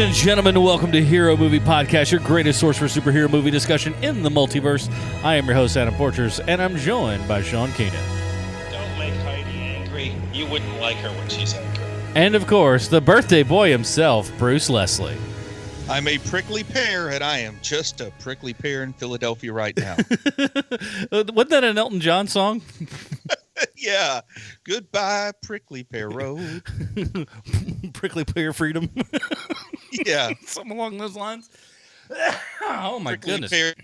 and gentlemen, welcome to Hero Movie Podcast, your greatest source for superhero movie discussion in the multiverse. I am your host, Adam Portrais, and I'm joined by Sean Keenan. Don't make Heidi angry. You wouldn't like her when she's angry. And, of course, the birthday boy himself, Bruce Leslie. I'm a prickly pear, and I am just a prickly pear in Philadelphia right now. Wasn't that an Elton John song? Yeah. Goodbye, Prickly Pear Road. Prickly Pear Freedom. Yeah. Something along those lines. Oh, my Prickly goodness. Pear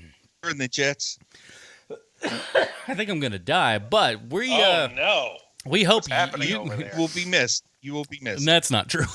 and the Jets. I think I'm going to die, but we no. we hope What's happening you over there? will be missed. You will be missed. That's not true.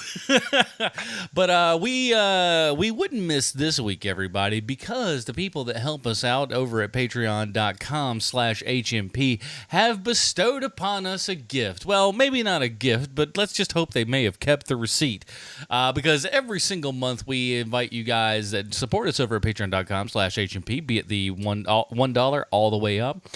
But we wouldn't miss this week, everybody, because the people that help us out over at patreon.com/HMP have bestowed upon us a gift. Well, maybe not a gift, but let's just hope they may have kept the receipt. Because every single month we invite you guys that support us over at patreon.com/HMP, be it the $1 all the way up.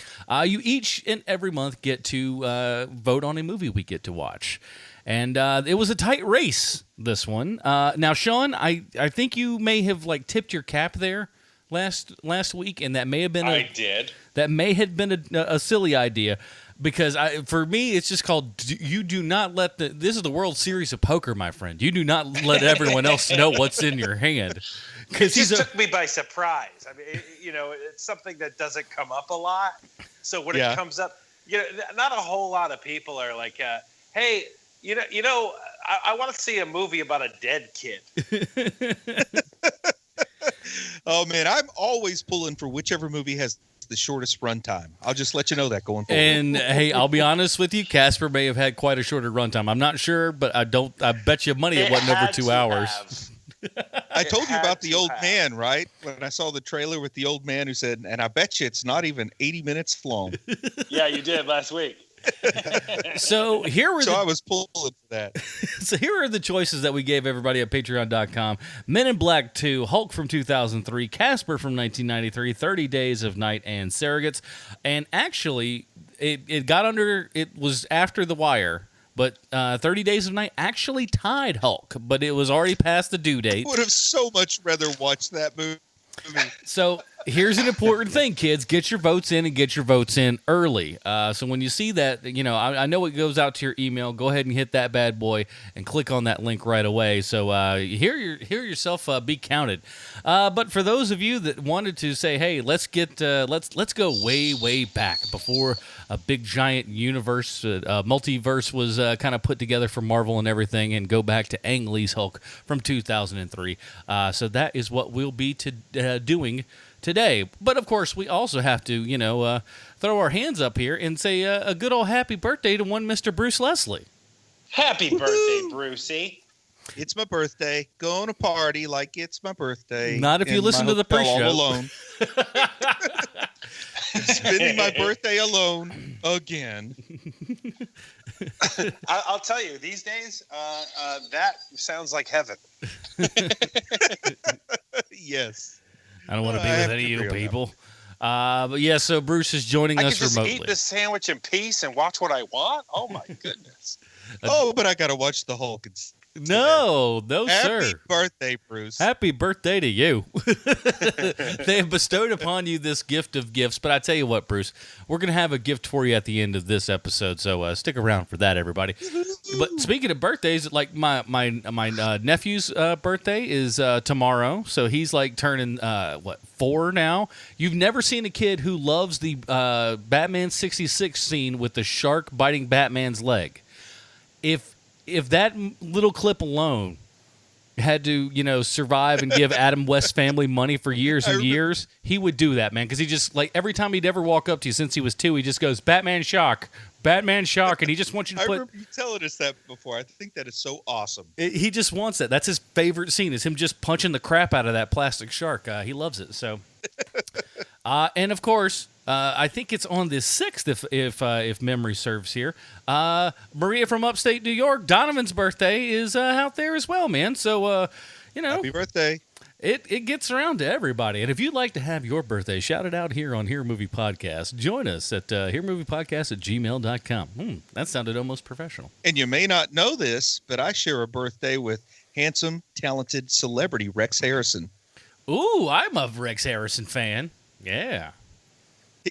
You each and every month get to vote on a movie we get to watch. And it was a tight race, this one. Now, Sean, I think you may have tipped your cap there last week, and that may have been I did. That may have been a silly idea, because for me, it's just called you do not let this is the World Series of Poker, my friend. You do not let everyone else know what's in your hand. It just took me by surprise. I mean, it's something that doesn't come up a lot. So when it comes up, not a whole lot of people are like, hey, I want to see a movie about a dead kid. Oh, man, I'm always pulling for whichever movie has the shortest runtime. I'll just let you know that going forward. And, hey, I'll be honest with you, Casper may have had quite a shorter runtime. I'm not sure, but I bet you money it wasn't over 2 hours. I told you about the old man, right? When I saw the trailer with the old man who said, and I bet you it's not even 80 minutes long. Yeah, you did last week. So I was pulling for that. So here are the choices that we gave everybody at patreon.com. Men in Black 2, Hulk from 2003, Casper from 1993, 30 Days of Night, and Surrogates. And actually, it was after The Wire, but 30 Days of Night actually tied Hulk, but it was already past the due date. I would have so much rather watched that movie. So here's an important thing, kids. Get your votes in, and get your votes in early. So when you see that, I know it goes out to your email. Go ahead and hit that bad boy and click on that link right away. So hear yourself be counted. But for those of you that wanted to say, hey, let's go way back before a big giant universe, multiverse was kind of put together for Marvel and everything, and go back to Ang Lee's Hulk from 2003. So that is what we'll be doing today. But of course, we also have to, throw our hands up here and say a good old happy birthday to one Mr. Bruce Leslie. Happy birthday, Brucey. It's my birthday. Going to party like it's my birthday. Not if you listen to the pre-show. All alone. Spending my birthday alone again. I'll tell you, these days, that sounds like heaven. Yes. I don't want to be with any of you people. But yeah, so Bruce is joining us remotely. I can just eat this sandwich in peace and watch what I want? Oh, my goodness. But I got to watch the Hulk. No, sir. Happy birthday, Bruce. Happy birthday to you. They have bestowed upon you this gift of gifts. But I tell you what, Bruce, we're going to have a gift for you at the end of this episode. So stick around for that, everybody. But speaking of birthdays, like my nephew's birthday is tomorrow. So he's turning, 4 now? You've never seen a kid who loves the Batman 66 scene with the shark biting Batman's leg. If that little clip alone had to, survive and give Adam West's family money for years and years, he would do that, man. Because he just, every time he'd ever walk up to you since he was 2, he just goes, Batman Shark, and he just wants you to I put... remember you telling us that before. I think that is so awesome. He just wants that. That's his favorite scene, is him just punching the crap out of that plastic shark. He loves it, so... And, of course... I think it's on the 6th, if memory serves here. Maria from upstate New York, Donovan's birthday is out there as well, man. So, happy birthday. It gets around to everybody. And if you'd like to have your birthday shouted out here on Hero Movie Podcast, join us at heromoviepodcast@gmail.com. That sounded almost professional. And you may not know this, but I share a birthday with handsome, talented celebrity Rex Harrison. Ooh, I'm a Rex Harrison fan. Yeah.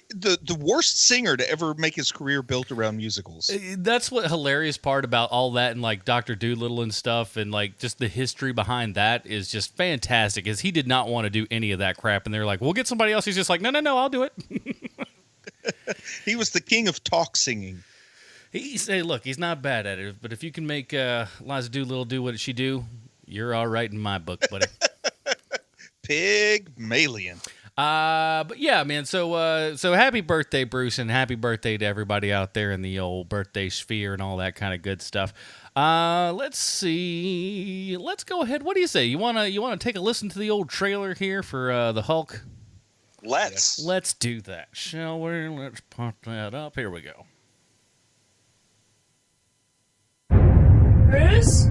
The worst singer to ever make his career built around musicals. That's what hilarious part about all that and like Dr. Dolittle and stuff and like just the history behind that is just fantastic. Is he did not want to do any of that crap and they're like, we'll get somebody else. He's just like, no, I'll do it. He was the king of talk singing. He said, look, he's not bad at it, but if you can make Liza Doolittle do what she do, you're all right in my book, buddy. Pygmalion. But yeah, man. So happy birthday, Bruce, and happy birthday to everybody out there in the old birthday sphere and all that kind of good stuff. Let's see. Let's go ahead. What do you say? You wanna take a listen to the old trailer here for the Hulk? Let's do that, shall we? Let's pop that up. Here we go. Bruce?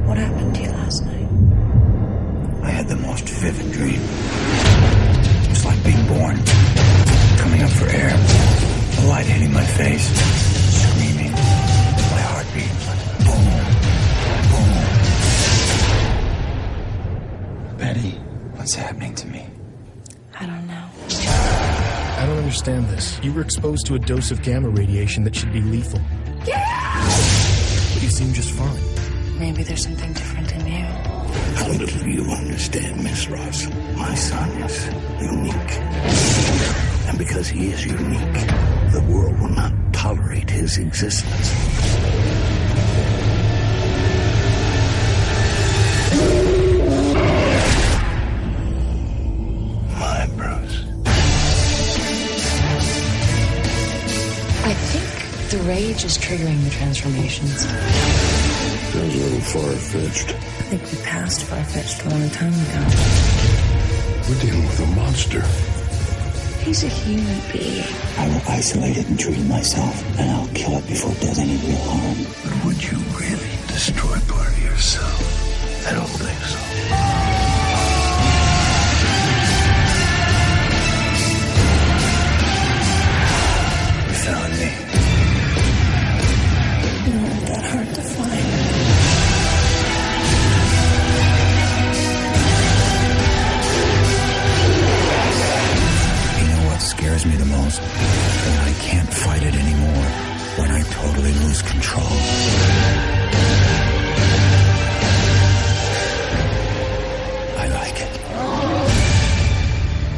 What happened to you last night? I had the most vivid dream. It was like being born, coming up for air, the light hitting my face, screaming, my heartbeat, boom, boom. Betty, what's happening to me? I don't know. I don't understand this. You were exposed to a dose of gamma radiation that should be lethal. Yeah! But you seem just fine. Maybe there's something different in you. How little do you understand, Miss Ross? My son is unique. And because he is unique, the world will not tolerate his existence. My Bruce. I think the rage is triggering the transformations. Sounds a little far-fetched. I think we passed far-fetched a long time ago. We're dealing with a monster. He's a human being. I will isolate it and treat it myself, and I'll kill it before it does any real harm. But would you really destroy part of yourself? I don't think so. You found me. You weren't that hard to find. Scares me the most when I can't fight it anymore, when I totally lose control. I like it.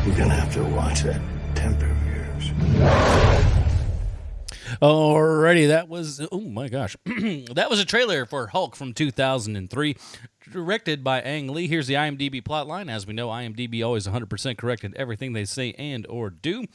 We're gonna have to watch that temper of yours. Alrighty, that was, oh my gosh, that was a trailer for Hulk from 2003, directed by Ang Lee. Here's the IMDb plotline. As we know, IMDb always 100% correct in everything they say and or do.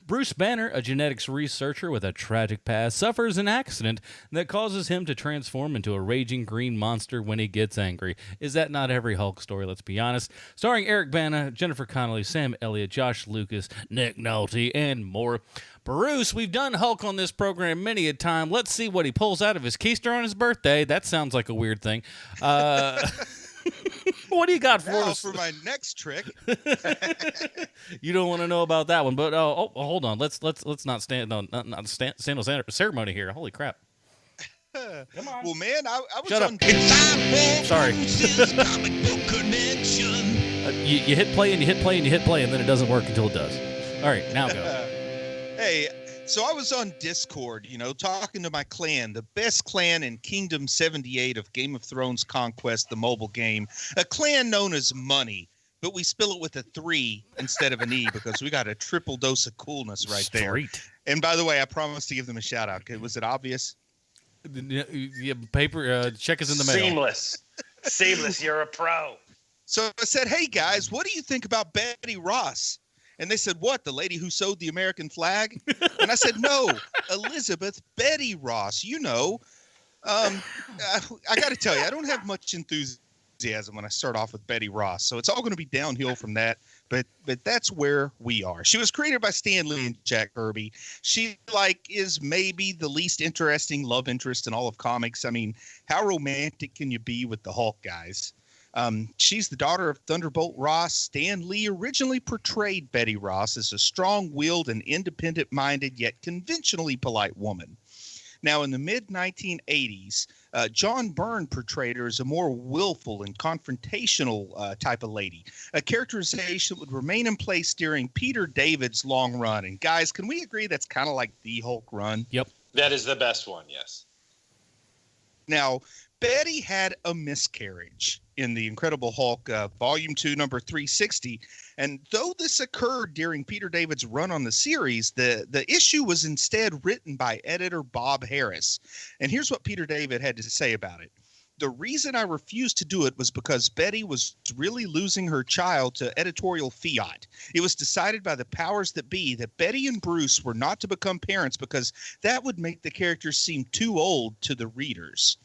Bruce Banner, a genetics researcher with a tragic past, suffers an accident that causes him to transform into a raging green monster when he gets angry. Is that not every Hulk story, let's be honest? Starring Eric Bana, Jennifer Connelly, Sam Elliott, Josh Lucas, Nick Nolte, and more. Bruce, we've done Hulk on this program many a time. Let's see what he pulls out of his keister on his birthday. That sounds like a weird thing. What do you got for us? For my next trick. You don't want to know about that one, but hold on. Let's not stand on ceremony here. Holy crap! Come on. Well, man, I was Shut on. up. Sorry. You hit play and you hit play and you hit play, and then it doesn't work until it does. All right, now go. Hey, so I was on Discord, talking to my clan, the best clan in Kingdom 78 of Game of Thrones Conquest, the mobile game, a clan known as Money, but we spell it with a 3 instead of an E because we got a triple dose of coolness right there. And by the way, I promised to give them a shout out. Was it obvious? Yeah, paper check is in the mail. Seamless. You're a pro. So I said, hey guys, what do you think about Betty Ross? And they said, what, the lady who sewed the American flag? And I said, no, Elizabeth Betty Ross, I got to tell you, I don't have much enthusiasm when I start off with Betty Ross. So it's all going to be downhill from that. But that's where we are. She was created by Stan Lee and Jack Kirby. She is maybe the least interesting love interest in all of comics. I mean, how romantic can you be with the Hulk guys? She's the daughter of Thunderbolt Ross. Stan Lee originally portrayed Betty Ross as a strong-willed and independent-minded yet conventionally polite woman. Now, in the mid-1980s, John Byrne portrayed her as a more willful and confrontational type of lady, a characterization that would remain in place during Peter David's long run. And guys, can we agree that's kind of like the Hulk run? Yep. That is the best one, yes. Now, Betty had a miscarriage in the Incredible Hulk, Volume 2, number 360. And though this occurred during Peter David's run on the series, the issue was instead written by editor Bob Harris. And here's what Peter David had to say about it. The reason I refused to do it was because Betty was really losing her child to editorial fiat. It was decided by the powers that be that Betty and Bruce were not to become parents because that would make the characters seem too old to the readers.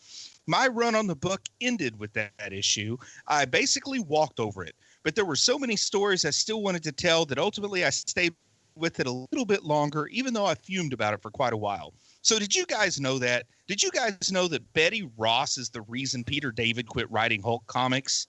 My run on the book ended with that issue. I basically walked over it. But there were so many stories I still wanted to tell that ultimately I stayed with it a little bit longer, even though I fumed about it for quite a while. So did you guys know that? Did you guys know that Betty Ross is the reason Peter David quit writing Hulk comics?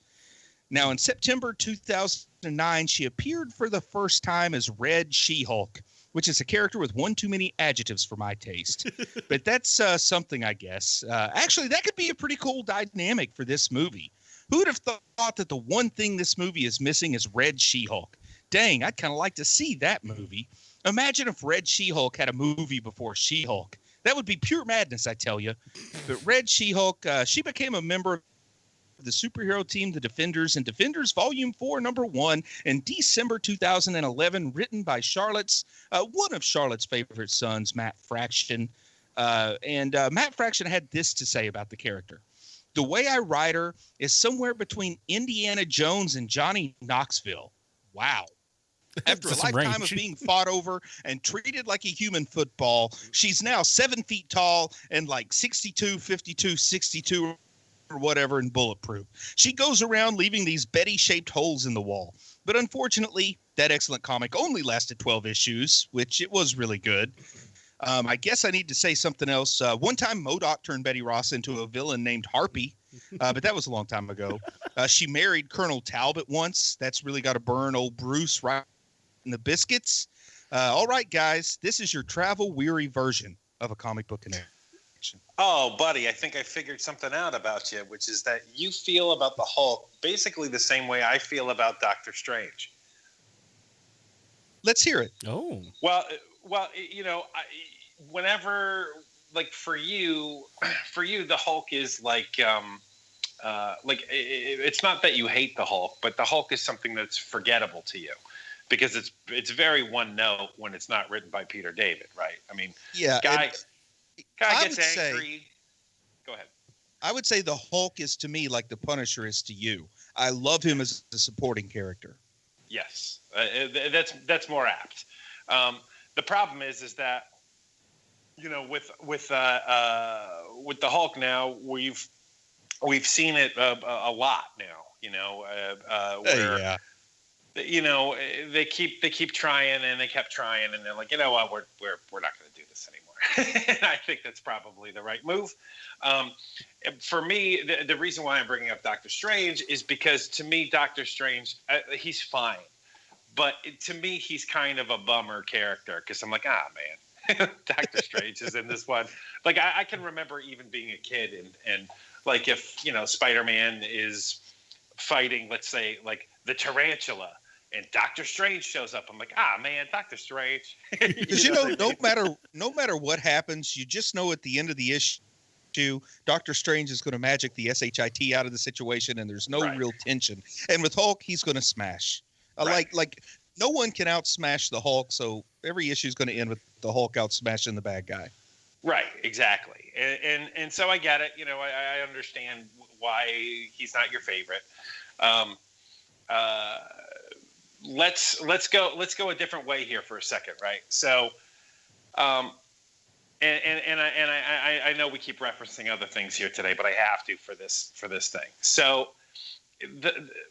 Now, in September 2009, she appeared for the first time as Red She-Hulk, which is a character with one too many adjectives for my taste. But that's something, I guess. Actually, that could be a pretty cool dynamic for this movie. Who would have thought that the one thing this movie is missing is Red She-Hulk? Dang, I'd kind of like to see that movie. Imagine if Red She-Hulk had a movie before She-Hulk. That would be pure madness, I tell you. But Red She-Hulk, she became a member of the superhero team, The Defenders, and Defenders Volume 4, Number 1, in December 2011, written by one of Charlotte's favorite sons, Matt Fraction. Matt Fraction had this to say about the character. The way I write her is somewhere between Indiana Jones and Johnny Knoxville. Wow. After a lifetime of being fought over and treated like a human football, she's now 7 feet tall and like 62, 52, 62 or whatever and bulletproof. She goes around leaving these Betty-shaped holes in the wall. But unfortunately, that excellent comic only lasted 12 issues, which it was really good. I guess I need to say something else. One time, MODOK turned Betty Ross into a villain named Harpy, but that was a long time ago. She married Colonel Talbot once. That's really got to burn old Bruce right in the biscuits. All right, guys, this is your travel-weary version of a comic book connection. Oh, buddy, I think I figured something out about you, which is that you feel about the Hulk basically the same way I feel about Doctor Strange. Let's hear it. Oh. Well, you know, whenever, like for you, the Hulk is like it's not that you hate the Hulk, but the Hulk is something that's forgettable to you because it's very one note when it's not written by Peter David, right? I mean, guy gets angry. Go ahead. I would say the Hulk is to me like the Punisher is to you. I love him as a supporting character. Yes, that's more apt. The problem is that, you know, with the Hulk now, we've seen it a lot now. You know, where you know they keep trying and they kept trying and they're like, you know what, we're not going to do this anymore. And I think that's probably the right move. For me, the reason why I'm bringing up Doctor Strange is because to me, Doctor Strange, he's fine. But to me, he's kind of a bummer character because I'm like, man, Doctor Strange is in this one. Like, I can remember even being a kid and like if, you know, Spider-Man is fighting, let's say, like the tarantula and Doctor Strange shows up. I'm like, man, Doctor Strange. Because, no matter what happens, you just know at the end of the issue, Doctor Strange is going to magic the SHIT out of the situation and there's no real tension. And with Hulk, he's going to smash. Like no one can outsmash the Hulk, so every issue is going to end with the Hulk outsmashing the bad guy. Right, exactly, and so I get it. You know, I understand why he's not your favorite. Let's go a different way here for a second, right? So, and I know we keep referencing other things here today, but I have to for this thing. So,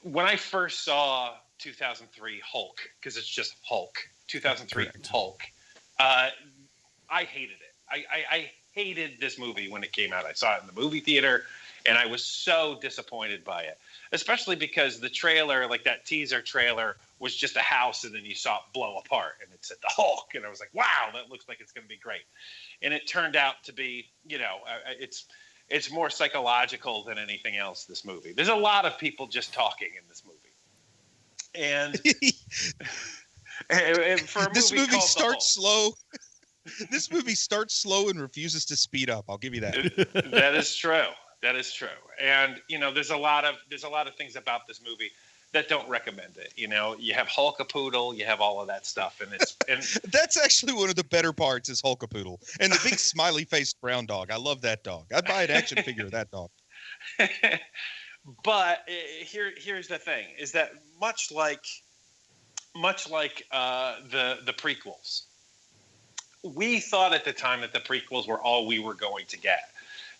when I first saw 2003 Hulk, because it's just Hulk, 2003 Hulk, I hated it. I hated this movie when it came out. I saw it in the movie theater, and I was so disappointed by it, especially because the trailer, like that teaser trailer, was just a house, and then you saw it blow apart, and it said the Hulk, and I was like, wow, that looks like it's going to be great. And it turned out to be, it's more psychological than anything else, this movie. There's a lot of people just talking in this movie. And, and for a this movie called starts slow. This movie starts slow and refuses to speed up. I'll give you that. That is true. That is true. And, there's a lot of things about this movie that don't recommend it. You have Hulkapoodle, you have all of that stuff. And that's actually one of the better parts is Hulkapoodle. And the big smiley faced brown dog. I love that dog. I'd buy an action figure of that dog. But here's the thing is that much like the prequels, we thought at the time that the prequels were all we were going to get.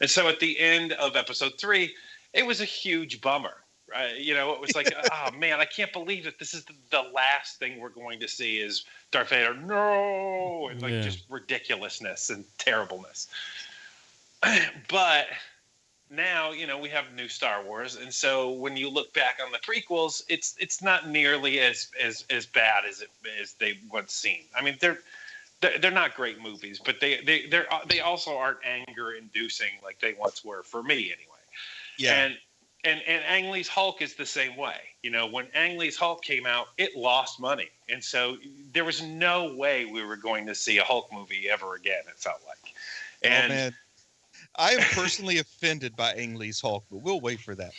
And so at the end of episode 3, it was a huge bummer. Right? It was like, oh man, I can't believe that this is the last thing we're going to see is Darth Vader. No, and just ridiculousness and terribleness. But now, we have new Star Wars, and so when you look back on the prequels, it's not nearly as bad as they once seemed. I mean, they're not great movies, but they also aren't anger inducing like they once were for me anyway. Yeah. And Ang Lee's Hulk is the same way. When Ang Lee's Hulk came out, it lost money. And so there was no way we were going to see a Hulk movie ever again, it felt like. And man. I am personally offended by Ang Lee's Hulk, but we'll wait for that.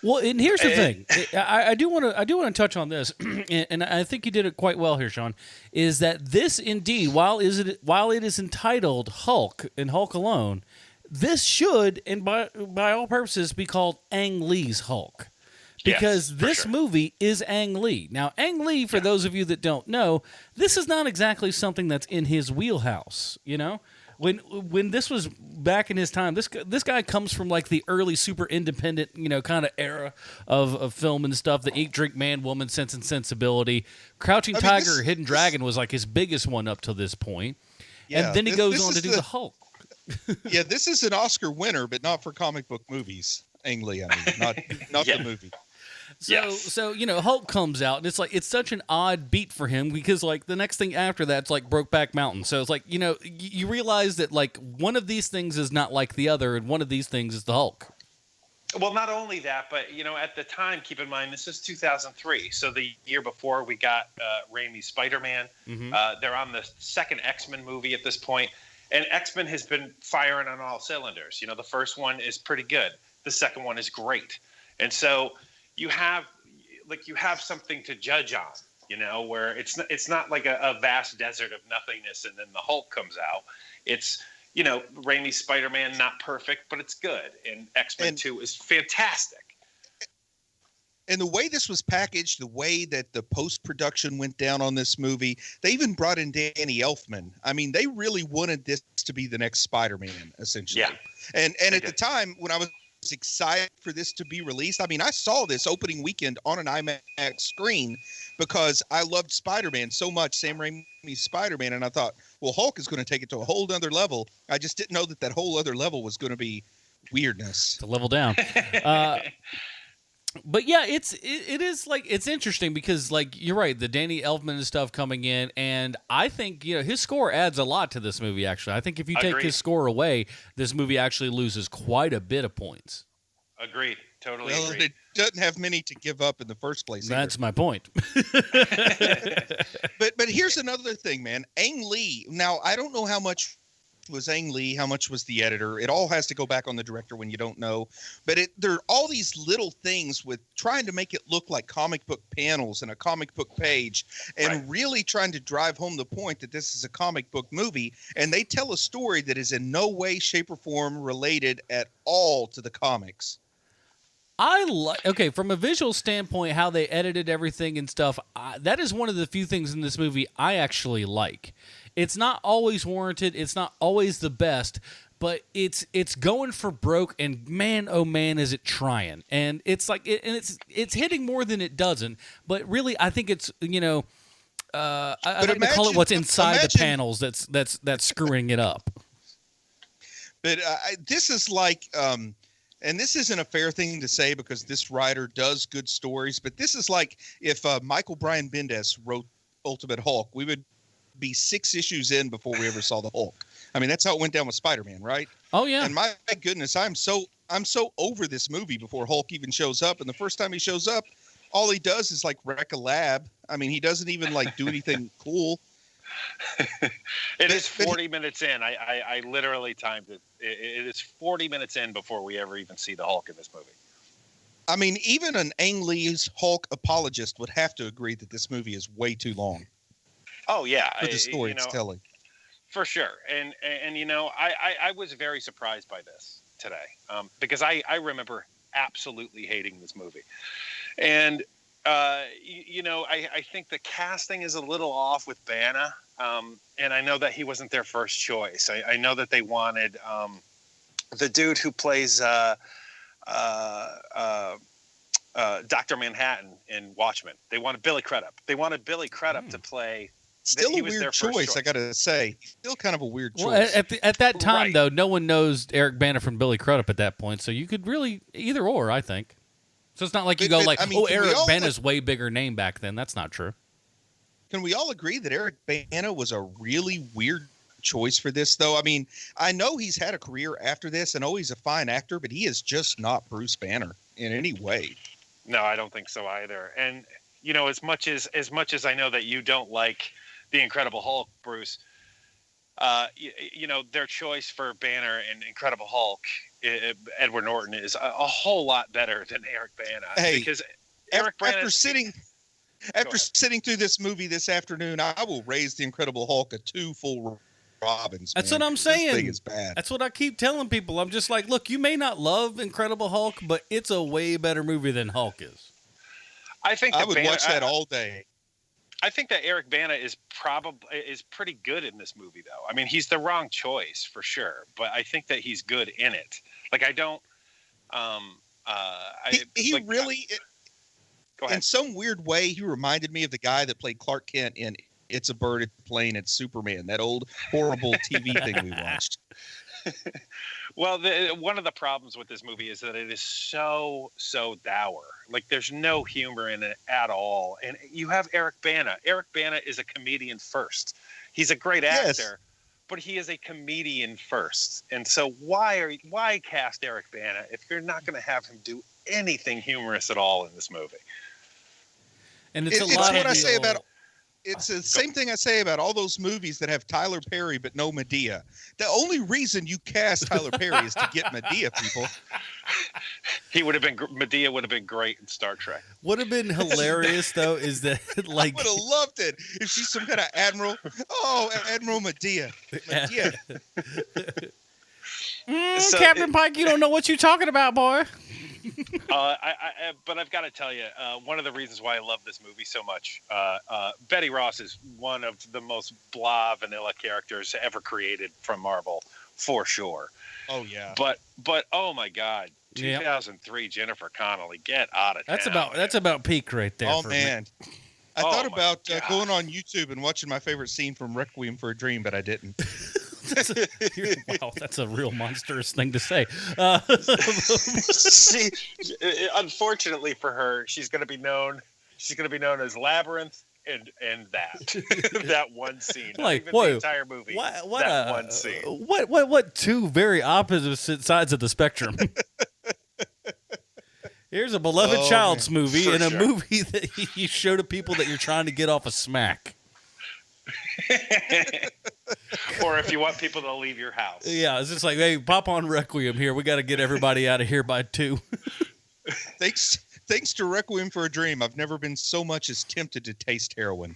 Well, and here's the thing. I do want to touch on this, and I think you did it quite well here, Sean, is that this indeed, while it is entitled Hulk and Hulk alone, this should, and by all purposes, be called Ang Lee's Hulk. Because this movie is Ang Lee. Now, Ang Lee, for those of you that don't know, this is not exactly something that's in his wheelhouse, When this was back in his time, this guy comes from like the early super independent, kind of era of film and stuff. The Eat, Drink, Man, Woman, Sense and Sensibility. Crouching Tiger, Hidden Dragon was like his biggest one up to this point. Yeah, and then he goes on to do the Hulk. Yeah, this is an Oscar winner, but not for comic book movies. Ang Lee, not the movie. So Hulk comes out, and it's such an odd beat for him because like the next thing after that's like Brokeback Mountain. So it's like you realize that like one of these things is not like the other, and one of these things is the Hulk. Well, not only that, but at the time, keep in mind this is 2003, so the year before we got Raimi's Spider-Man. Mm-hmm. They're on the second X-Men movie at this point, and X-Men has been firing on all cylinders. The first one is pretty good, the second one is great, and so you have something to judge on, where it's not like a vast desert of nothingness and then the Hulk comes out. It's, Raimi's Spider-Man, not perfect, but it's good. And X-Men 2 is fantastic. And the way this was packaged, the way that the post-production went down on this movie, they even brought in Danny Elfman. I mean, they really wanted this to be the next Spider-Man, essentially. Yeah. And at the time, when I was excited for this to be released, I mean, I saw this opening weekend on an IMAX screen because I loved Spider-Man so much, Sam Raimi's Spider-Man, and I thought, well, Hulk is going to take it to a whole other level. I just didn't know that whole other level was going to be weirdness. It's a level down. But yeah, it is like it's interesting because like you're right, the Danny Elfman and stuff coming in, and I think his score adds a lot to this movie. Actually, I think if you take his score away, this movie actually loses quite a bit of points. Agreed, totally. Well, agreed. It doesn't have many to give up in the first place. That's my point. But here's another thing, man. Ang Lee. Now I don't know how much was Ang Lee, how much was the editor. It all has to go back on the director when you don't know. But there are all these little things with trying to make it look like comic book panels and a comic book page and really trying to drive home the point that this is a comic book movie. And they tell a story that is in no way, shape, or form related at all to the comics. Okay, from a visual standpoint, how they edited everything and stuff, that is one of the few things in this movie I actually like. It's not always warranted. It's not always the best, but it's going for broke, and man, oh man, is it trying. And it's like, it's hitting more than it doesn't. But really, I think it's I like to call it what's inside the panels that's screwing it up. But this is like And this isn't a fair thing to say because this writer does good stories, but this is like if Michael Brian Bendis wrote Ultimate Hulk, we would be 6 issues in before we ever saw the Hulk. I mean, that's how it went down with Spider-Man, right? Oh yeah. And my goodness, I'm so over this movie before Hulk even shows up. And the first time he shows up, all he does is like wreck a lab. I mean, he doesn't even like do anything cool. It is 40 minutes in. I literally timed it. It is 40 minutes in before we ever even see the Hulk in this movie. I mean, even an Ang Lee's Hulk apologist would have to agree that this movie is way too long. Oh yeah, for the story it's telling. For sure. And you know, I was very surprised by this today because I remember absolutely hating this movie. And you know, I think the casting is a little off with Bana. And I know that he wasn't their first choice. I know that they wanted the dude who plays Dr. Manhattan in Watchmen. They wanted Billy Crudup. They wanted Billy Crudup to play. Still a weird choice, I got to say. Still kind of a weird choice. Well, at that time, Right. though, no one knows Eric Bana from Billy Crudup at that point, so you could really either or, I think. So it's not like you go like, Eric Bana's way bigger name back then. That's not true. Can we all agree that Eric Bana was a really weird choice for this, though? I mean, I know he's had a career after this, and he's a fine actor, but he is just not Bruce Banner in any way. No, I don't think so either. And you know, as much as I know that you don't like the Incredible Hulk, Bruce, you know, their choice for Banner and Incredible Hulk, Edward Norton, is a whole lot better than Eric Bana. Hey, because Eric Bana, after sitting through this movie this afternoon, I will raise the Incredible Hulk a 2 full Robins. That's man. what I'm saying. This thing is bad. That's what I keep telling people. I'm just like, look, you may not love Incredible Hulk, but it's a way better movie than Hulk is. I think I would watch that all day. I think that Eric Bana is pretty good in this movie, though. I mean, he's the wrong choice for sure, but I think that he's good in it. Like, I don't. He like, really. Go ahead. In some weird way, he reminded me of the guy that played Clark Kent in It's a Bird, It's a Plane, It's Superman, that old horrible TV thing we watched. Well, one of the problems with this movie is that it is so dour. Like, there's no humor in it at all. And you have Eric Bana. Eric Bana is a comedian first. He's a great actor, but he is a comedian first. And so why cast Eric Bana if you're not going to have him do anything humorous at all in this movie? And it's a lot of what I say about. It's the same thing I say about all those movies that have Tyler Perry but no Medea. The only reason you cast Tyler Perry is to get Medea, people. Medea would have been great in Star Trek. Would have been hilarious though is that like I would have loved it if she's some kind of admiral. Oh, Admiral Medea. Medea. Captain Pike, you don't know what you're talking about, boy. But I've got to tell you, one of the reasons why I love this movie so much, Betty Ross is one of the most blah vanilla characters ever created from Marvel, for sure. Oh yeah. But oh my God, 2003 Jennifer Connelly, get out of town. That's about peak right there. Oh man. I thought about God. going on YouTube and watching my favorite scene from Requiem for a Dream, but I didn't. Wow, that's a real monstrous thing to say. See, unfortunately for her, she's going to be known as Labyrinth and that one scene. Like, not even whoa, the entire movie. One scene. What two very opposite sides of the spectrum. Here's a beloved child's movie For and a sure. movie that you show to people that you're trying to get off a smack. Or if you want people to leave your house. Yeah, it's just like, hey, pop on Requiem here. We got to get everybody out of here by 2. Thanks to Requiem for a Dream, I've never been so much as tempted to taste heroin.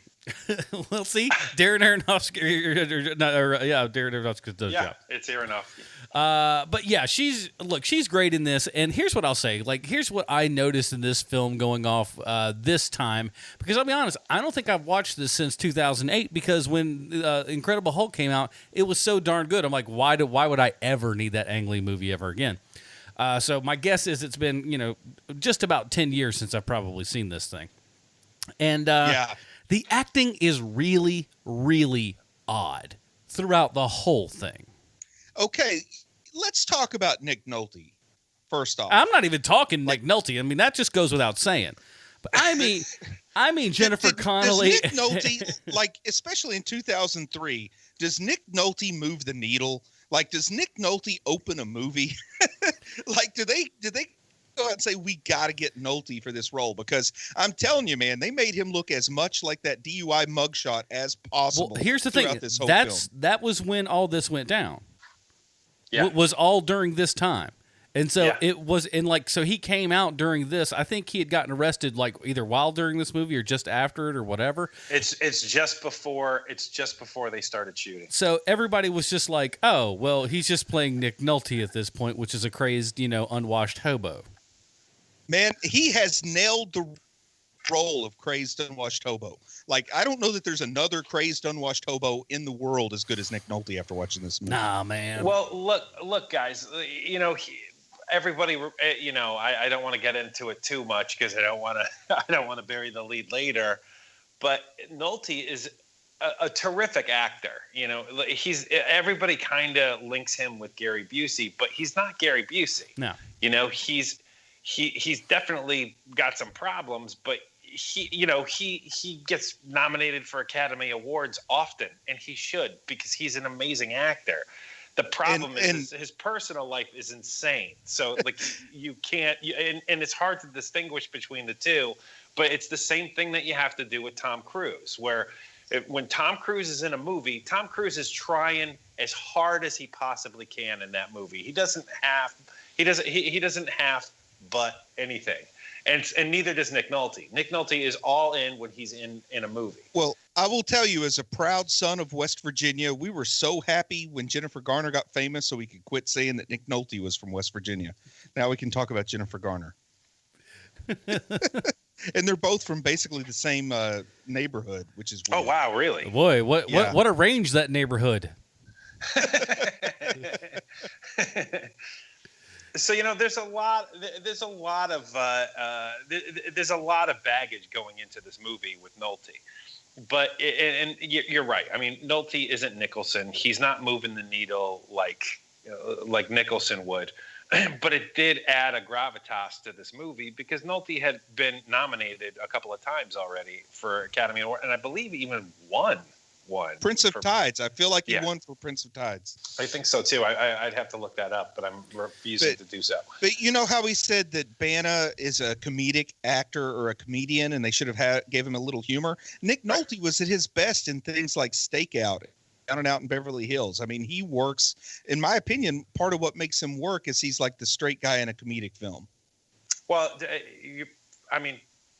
Well, see, Darren Aronofsky, Darren Aronofsky does Yeah, job. it's Aronofsky. But yeah, she's great in this. And here's what I'll say. Like, here's what I noticed in this film going off this time. Because I'll be honest, I don't think I've watched this since 2008. Because when Incredible Hulk came out, it was so darn good. I'm like, why would I ever need that Ang Lee movie ever again? So my guess is it's been, just about 10 years since I've probably seen this thing. And the acting is really, really odd throughout the whole thing. Okay, let's talk about Nick Nolte First off, I'm not even talking Nick Nolte. I mean, that just goes without saying. But I mean Jennifer Connelly. Does Nick Nolte, like, especially in 2003, does Nick Nolte move the needle? Like, does Nick Nolte open a movie? Like, do they go out and say, we got to get Nolte for this role? Because I'm telling you, man, they made him look as much like that DUI mugshot as possible. Well, here's the thing. That was when all this went down. Yeah. It was all during this time. And so Yeah. so he came out during this. I think he had gotten arrested like either while during this movie or just after it or whatever. It's just before they started shooting. So everybody was just like, oh, well, he's just playing Nick Nolte at this point, which is a crazed, unwashed hobo. Man, he has nailed the role of crazed unwashed hobo. Like, I don't know that there's another crazed unwashed hobo in the world as good as Nick Nolte after watching this movie. Nah, man. Well, look, guys, everybody, I don't want to get into it too much because I don't want to bury the lead later. But Nolte is a terrific actor. Everybody kind of links him with Gary Busey, but he's not Gary Busey. No. He's definitely got some problems, but he gets nominated for Academy Awards often, and he should, because he's an amazing actor. The problem is his personal life is insane. So like you can't, and it's hard to distinguish between the two, but it's the same thing that you have to do with Tom Cruise, where when Tom Cruise is in a movie, Tom Cruise is trying as hard as he possibly can in that movie. He doesn't have but anything. And neither does Nick Nolte. Nick Nolte is all in when he's in a movie. Well, I will tell you, as a proud son of West Virginia, we were so happy when Jennifer Garner got famous so we could quit saying that Nick Nolte was from West Virginia. Now we can talk about Jennifer Garner. And they're both from basically the same neighborhood, which is weird. Oh, wow, really? Boy, what a range that neighborhood. So there's a lot of baggage going into this movie with Nolte, but and you're right. I mean, Nolte isn't Nicholson. He's not moving the needle like Nicholson would, but it did add a gravitas to this movie because Nolte had been nominated a couple of times already for Academy Award, and I believe even won one. Prince of Tides. I feel like he won for Prince of Tides. I think so too. I'd have to look that up, but I'm refusing to do so. But you know how he said that Bana is a comedic actor or a comedian, and they should have gave him a little humor? Nick Nolte was at his best in things like Stakeout, Down and Out in Beverly Hills. I mean, he works. In my opinion, part of what makes him work is he's like the straight guy in a comedic film. Well,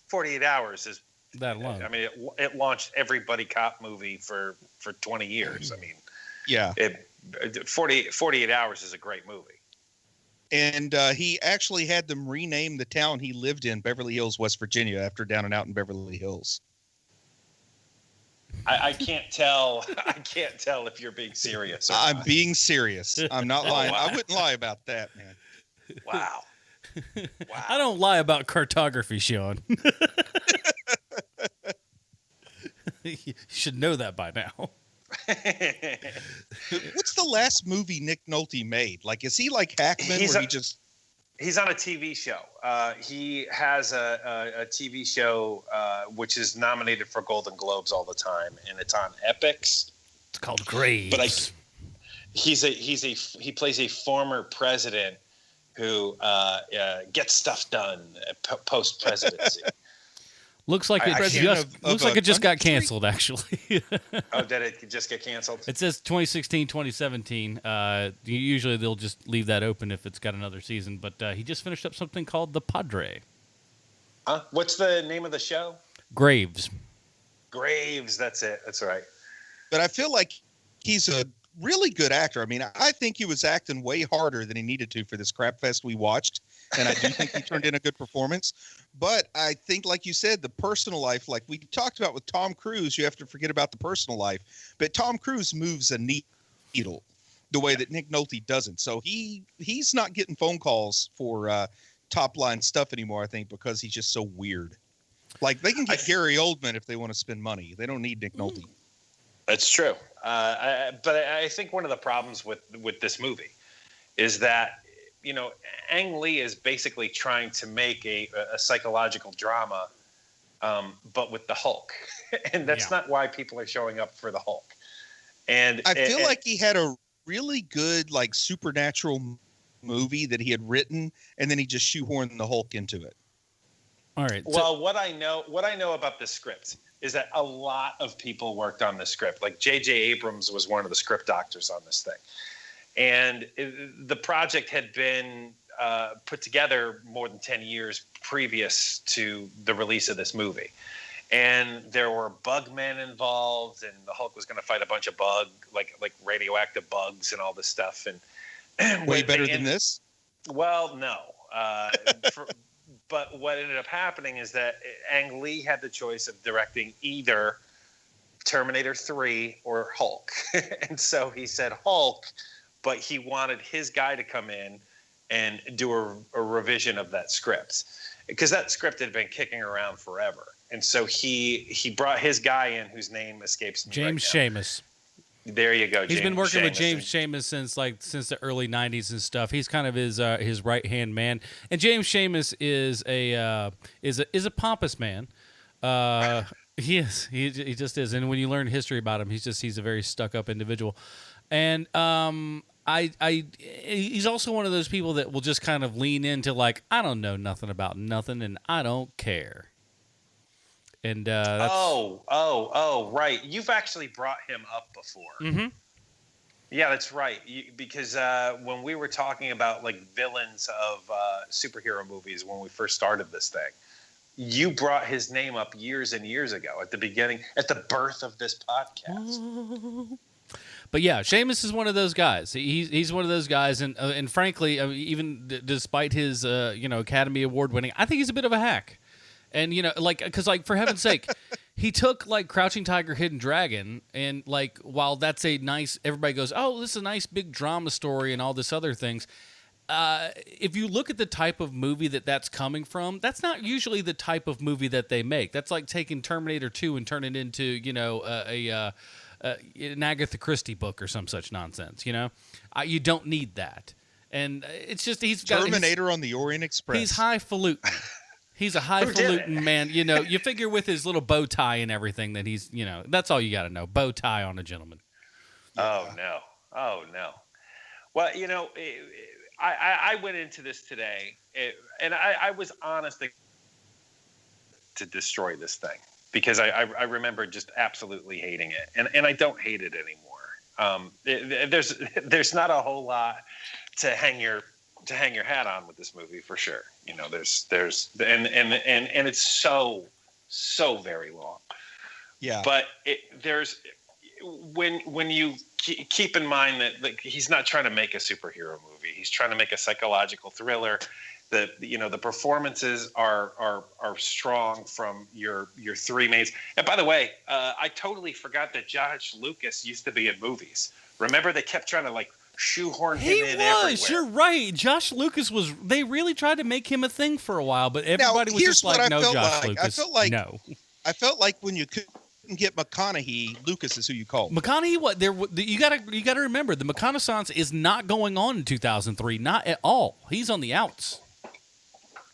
48 Hours is. That alone. I mean, it launched every buddy cop movie for 20 years. I mean, yeah, 48 Hours is a great movie. And he actually had them rename the town he lived in, Beverly Hills, West Virginia, after Down and Out in Beverly Hills. I can't tell. I can't tell if you're being serious. I'm being serious. I'm not lying. Wow. I wouldn't lie about that, man. Wow. I don't lie about cartography, Sean. You should know that by now. What's the last movie Nick Nolte made? Like, is he like Hackman? He's on a TV show. He has a TV show which is nominated for Golden Globes all the time, and it's on Epix. It's called Graves. But he plays a former president who gets stuff done post presidency. Looks like it just got canceled, actually. Oh, did it just get canceled? It says 2016, 2017. Usually they'll just leave that open if it's got another season, but he just finished up something called The Padre. What's the name of the show? Graves. That's it. That's right. But I feel like he's a really good actor. I mean, I think he was acting way harder than he needed to for this crap fest we watched, and I do think he turned in a good performance. But I think, like you said, the personal life, like we talked about with Tom Cruise, you have to forget about the personal life. But Tom Cruise moves a needle the way that Nick Nolte doesn't. So he's not getting phone calls for top line stuff anymore, I think, because he's just so weird. Like, they can get Gary Oldman if they want to spend money. They don't need Nick Nolte. That's true. But I think one of the problems with this movie is that Ang Lee is basically trying to make a psychological drama, but with the Hulk, and that's not why people are showing up for the Hulk. And I feel like he had a really good like supernatural movie that he had written, and then he just shoehorned the Hulk into it. All right. Well, what I know about the script is that a lot of people worked on the script. Like J.J. Abrams was one of the script doctors on this thing. And the project had been put together more than 10 years previous to the release of this movie. And there were bug men involved, and the Hulk was going to fight a bunch of like radioactive bugs and all this stuff. And way better than this? Well, no. But what ended up happening is that Ang Lee had the choice of directing either Terminator 3 or Hulk. And so he said Hulk, but he wanted his guy to come in and do a revision of that script, because that script had been kicking around forever. And so he brought his guy in, whose name escapes me James right now. Seamus. There you go. He's been working with James Seamus since the early '90s and stuff. He's kind of his right hand man. And James Seamus is a pompous man. He is. He just is. And when you learn history about him, he's a very stuck up individual. And he's also one of those people that will just kind of lean into like, I don't know nothing about nothing, and I don't care. And that's... right. You've actually brought him up before. Mm-hmm. Yeah, that's right. Because when we were talking about like villains of superhero movies when we first started this thing, you brought his name up years and years ago at the birth of this podcast. But yeah, Seamus is one of those guys. He's one of those guys, and frankly, even despite his Academy Award winning, I think he's a bit of a hack. And because for heaven's sake, he took like Crouching Tiger, Hidden Dragon, and like while that's a nice, everybody goes, oh, this is a nice big drama story and all this other things. If you look at the type of movie that's coming from, that's not usually the type of movie that they make. That's like taking Terminator 2 and turning it into an Agatha Christie book or some such nonsense. You don't need that. And it's just he's got Terminator on the Orient Express. He's highfalutin. He's a highfalutin man. You figure with his little bow tie and everything that he's, that's all you got to know. Bow tie on a gentleman. Oh, no. Well, I went into this today, and I was honest to destroy this thing, because I remember just absolutely hating it, and I don't hate it anymore. There's not a whole lot to hang your hat on with this movie, for sure. There's and it's so very long. Yeah. But there's when you keep in mind that like he's not trying to make a superhero movie. He's trying to make a psychological thriller. The performances are strong from your three mains. And by the way, I totally forgot that Josh Lucas used to be in movies. Remember, they kept trying to like shoehorn him in everywhere. You're right. Josh Lucas was. They really tried to make him a thing for a while, but everybody was just like, "No, Josh Lucas." I felt like when you couldn't get McConaughey, Lucas is who you called. McConaughey. What? You gotta remember, the McConaissance is not going on in 2003. Not at all. He's on the outs.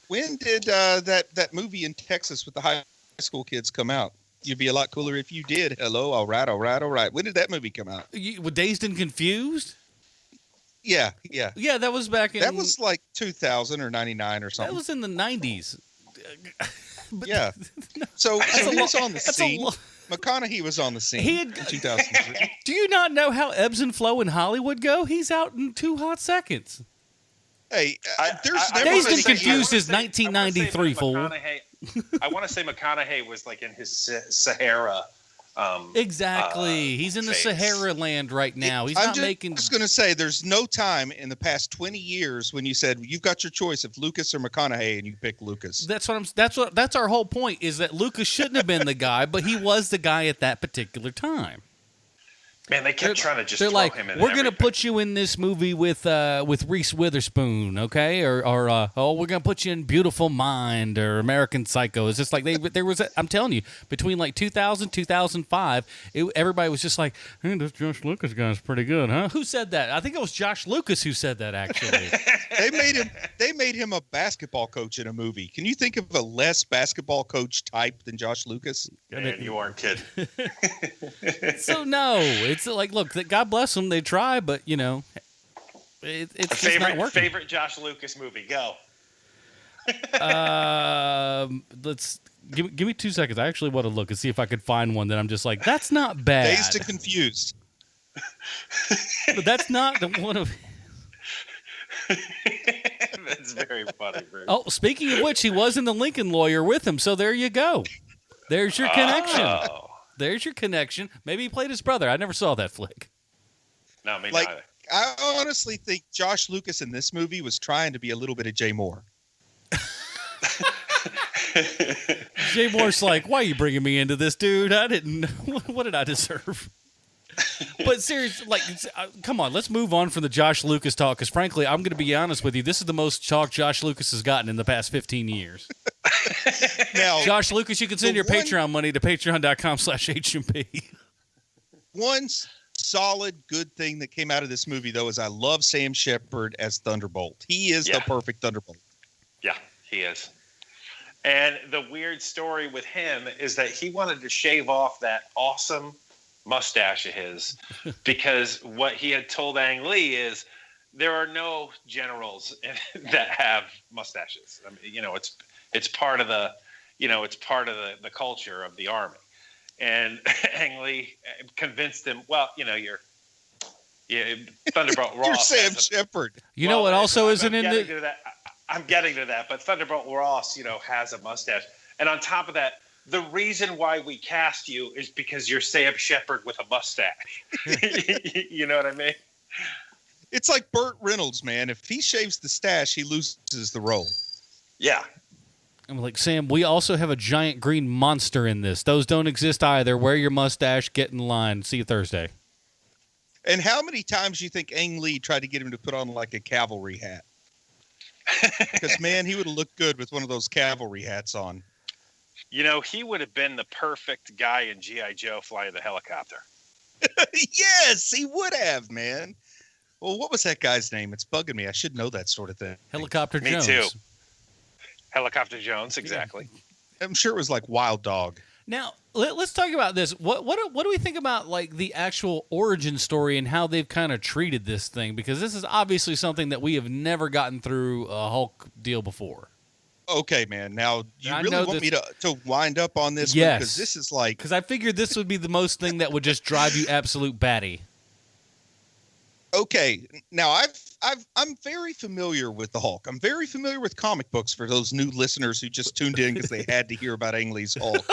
When did that movie in Texas with the high school kids come out? You'd be a lot cooler if you did. Hello, all right. When did that movie come out? Dazed and Confused. Yeah. Yeah, that was back in... That was like 2000 or 99 or something. That was in the 90s. Yeah. So he was on the scene. McConaughey was on the scene in 2003. Do you not know how ebbs and flow in Hollywood go? He's out in 2 hot seconds. Hey, Dazed and Confused is 1993, fool. I want to say McConaughey was like in his Sahara. Exactly. He's in the Sahara land right now. He's not making. I was going to say, there's no time in the past 20 years when you said you've got your choice of Lucas or McConaughey, and you picked Lucas. That's our whole point, is that Lucas shouldn't have been the guy, but he was the guy at that particular time. Man, they kept trying to just they're throw like, him in. we're going to put you in this movie with Reese Witherspoon, okay? Or we're going to put you in Beautiful Mind or American Psycho. It's just like there was, I'm telling you, between like 2000, 2005, everybody was just like, hey, this Josh Lucas guy's pretty good, huh? Who said that? I think it was Josh Lucas who said that, actually. They made him a basketball coach in a movie. Can you think of a less basketball coach type than Josh Lucas? Man, you aren't kidding. So no, it's like, look, God bless them. They try, but you know, it's just not working. Favorite Josh Lucas movie? Go. Let's give me 2 seconds. I actually want to look and see if I could find one that I'm just like, that's not bad. Dazed and Confused. But that's not the one of. That's very funny, Bruce. Oh, speaking of which, he was in The Lincoln Lawyer with him, so there you go. There's your connection. Oh. There's your connection. Maybe he played his brother. I never saw that flick. No, me Like, neither. I honestly think Josh Lucas in this movie was trying to be a little bit of Jay Moore. Jay Moore's like, why are you bringing me into this, dude? I didn't. What did I deserve? But seriously, like, come on, let's move on from the Josh Lucas talk, because frankly, I'm going to be honest with you, this is the most talk Josh Lucas has gotten in the past 15 years. Now, Josh Lucas, you can send your Patreon money to patreon.com/HMP. one solid good thing that came out of this movie, though, is I love Sam Shepard as Thunderbolt. He is the perfect Thunderbolt. Yeah, he is. And the weird story with him is that he wanted to shave off that awesome mustache of his because what he had told Ang Lee is there are no generals that have mustaches. I mean, you know, it's part of the, you know, it's part of the culture of the army. And Ang Lee convinced him, well, you know, Thunderbolt Ross. You're Sam Shepard. You know what also isn't in the... I'm getting to that, but Thunderbolt Ross, you know, has a mustache. And on top of that, the reason why we cast you is because you're Sam Shepard with a mustache. You know what I mean? It's like Burt Reynolds, man. If he shaves the stash, he loses the role. Yeah. I'm like, Sam, we also have a giant green monster in this. Those don't exist either. Wear your mustache, get in line. See you Thursday. And how many times do you think Ang Lee tried to get him to put on like a cavalry hat? Because, man, he would have looked good with one of those cavalry hats on. You know, he would have been the perfect guy in G.I. Joe flying the helicopter. Yes, he would have, man. Well, what was that guy's name? It's bugging me. I should know that sort of thing. Helicopter Me Jones. too. Helicopter Jones, exactly. I'm sure it was like Wild Dog. Now, let's talk about this. What do we think about like the actual origin story and how they've kind of treated this thing? Because this is obviously something that we have never gotten through a Hulk deal before. Okay, man. Now, you I really know want me to wind up on this Yes. one? Because this is like... Because I figured this would be the most thing that would just drive you absolute batty. Okay, now I'm very familiar with the Hulk. I'm very familiar with comic books for those new listeners who just tuned in because they had to hear about Ang Lee's Hulk.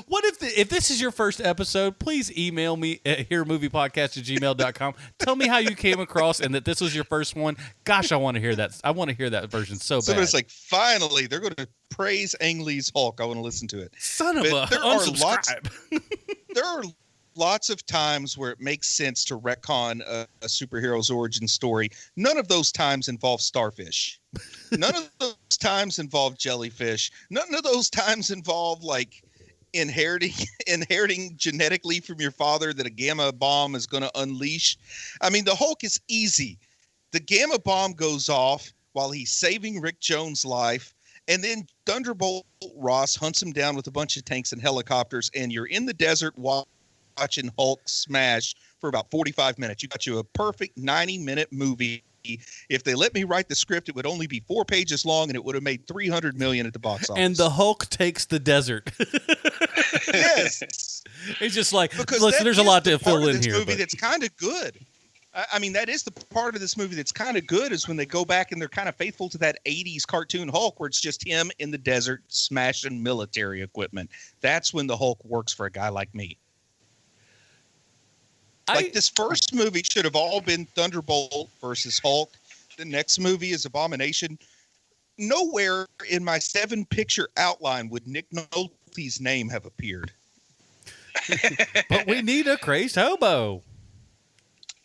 What if this is your first episode, please email me at hearmoviepodcast@gmail.com. Tell me how you came across and that this was your first one. Gosh, I want to hear that. I want to hear that version so bad. So it's like, finally, they're going to praise Ang Lee's Hulk. I want to listen to it. Son of But a unsubscribe. There are lots of times where it makes sense to retcon a superhero's origin story. None of those times involve starfish. None of those times involve jellyfish. None of those times involve like inheriting genetically from your father that a gamma bomb is going to unleash. I mean, the Hulk is easy. The gamma bomb goes off while he's saving Rick Jones' life, and then Thunderbolt Ross hunts him down with a bunch of tanks and helicopters, and you're in the desert watching Hulk smash for about 45 minutes. You got you a perfect 90-minute movie. If they let me write the script, it would only be 4 pages long, and it would have made $300 million at the box office. And the Hulk takes the desert. Yes, It's just like, because listen, there's a lot to fill in this here. Movie But that's kind of good. I mean, that is the part of this movie that's kind of good is when they go back and they're kind of faithful to that 80s cartoon Hulk where it's just him in the desert smashing military equipment. That's when the Hulk works for a guy like me. Like this first movie should have all been Thunderbolt versus Hulk. The next movie is Abomination. Nowhere in my 7-picture outline would Nick Nolte's name have appeared. But we need a crazed hobo.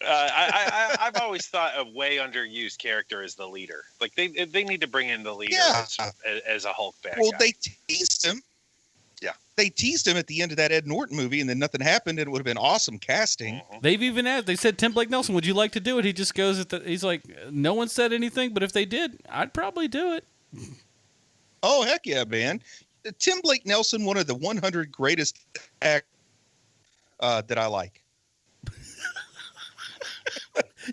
I've always thought a way underused character is the leader. Like they need to bring in the leader as a Hulk bad guy. They teased him. Yeah, they teased him at the end of that Ed Norton movie, and then nothing happened, and it would have been awesome casting. Mm-hmm. They've even asked. They said, Tim Blake Nelson, would you like to do it? He just goes he's like, no one said anything, but if they did, I'd probably do it. Oh heck yeah, man! Tim Blake Nelson, one of the 100 greatest actors that I like.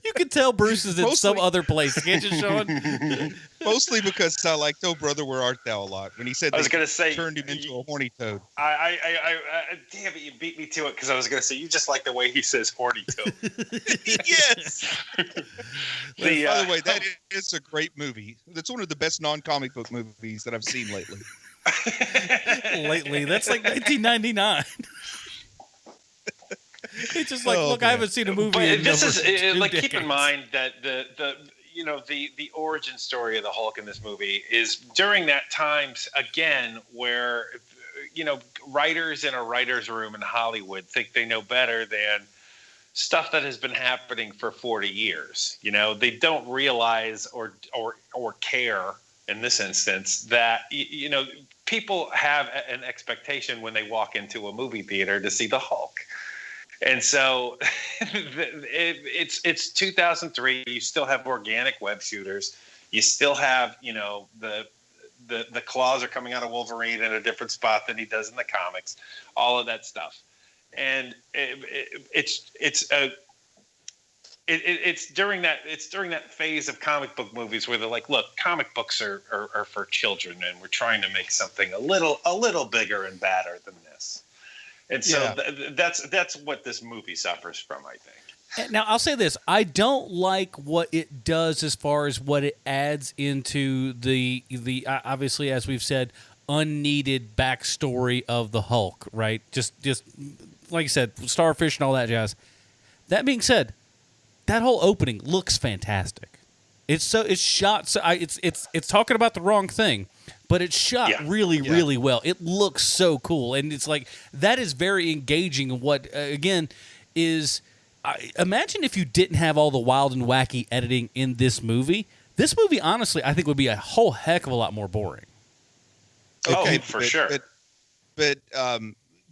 You can tell Bruce is in some other place, can't you, Sean? Mostly because I liked "Oh Brother, Where Art Thou" a lot. When he said I was going to say turned him into a horny toad. I damn it, you beat me to it because I was going to say you just like the way he says horny toad. Yes. By the way, that is a great movie. That's one of the best non-comic book movies that I've seen lately. Lately, that's like 1999. It's just like, look, man. I haven't seen a movie. But this is like, keep in mind that the origin story of the Hulk in this movie is during that time again where writers in a writer's room in Hollywood think they know better than stuff that has been happening for 40 years. They don't realize or care in this instance that people have an expectation when they walk into a movie theater to see the Hulk. And so it's 2003. You still have organic web shooters. You still have, the claws are coming out of Wolverine in a different spot than he does in the comics. All of that stuff, and it's during that phase of comic book movies where they're like, look, comic books are for children, and we're trying to make something a little bigger and badder than this. And so that's what this movie suffers from, I think. Now, I'll say this. I don't like what it does as far as what it adds into the obviously, as we've said, unneeded backstory of the Hulk, right? Just like you said, starfish and all that jazz. That being said, that whole opening looks fantastic. It's shot so it's talking about the wrong thing. But it's shot really well. It looks so cool. And it's like, that is very engaging. What, again, is, imagine if you didn't have all the wild and wacky editing in this movie. This movie, honestly, I think would be a whole heck of a lot more boring. Okay, for sure. But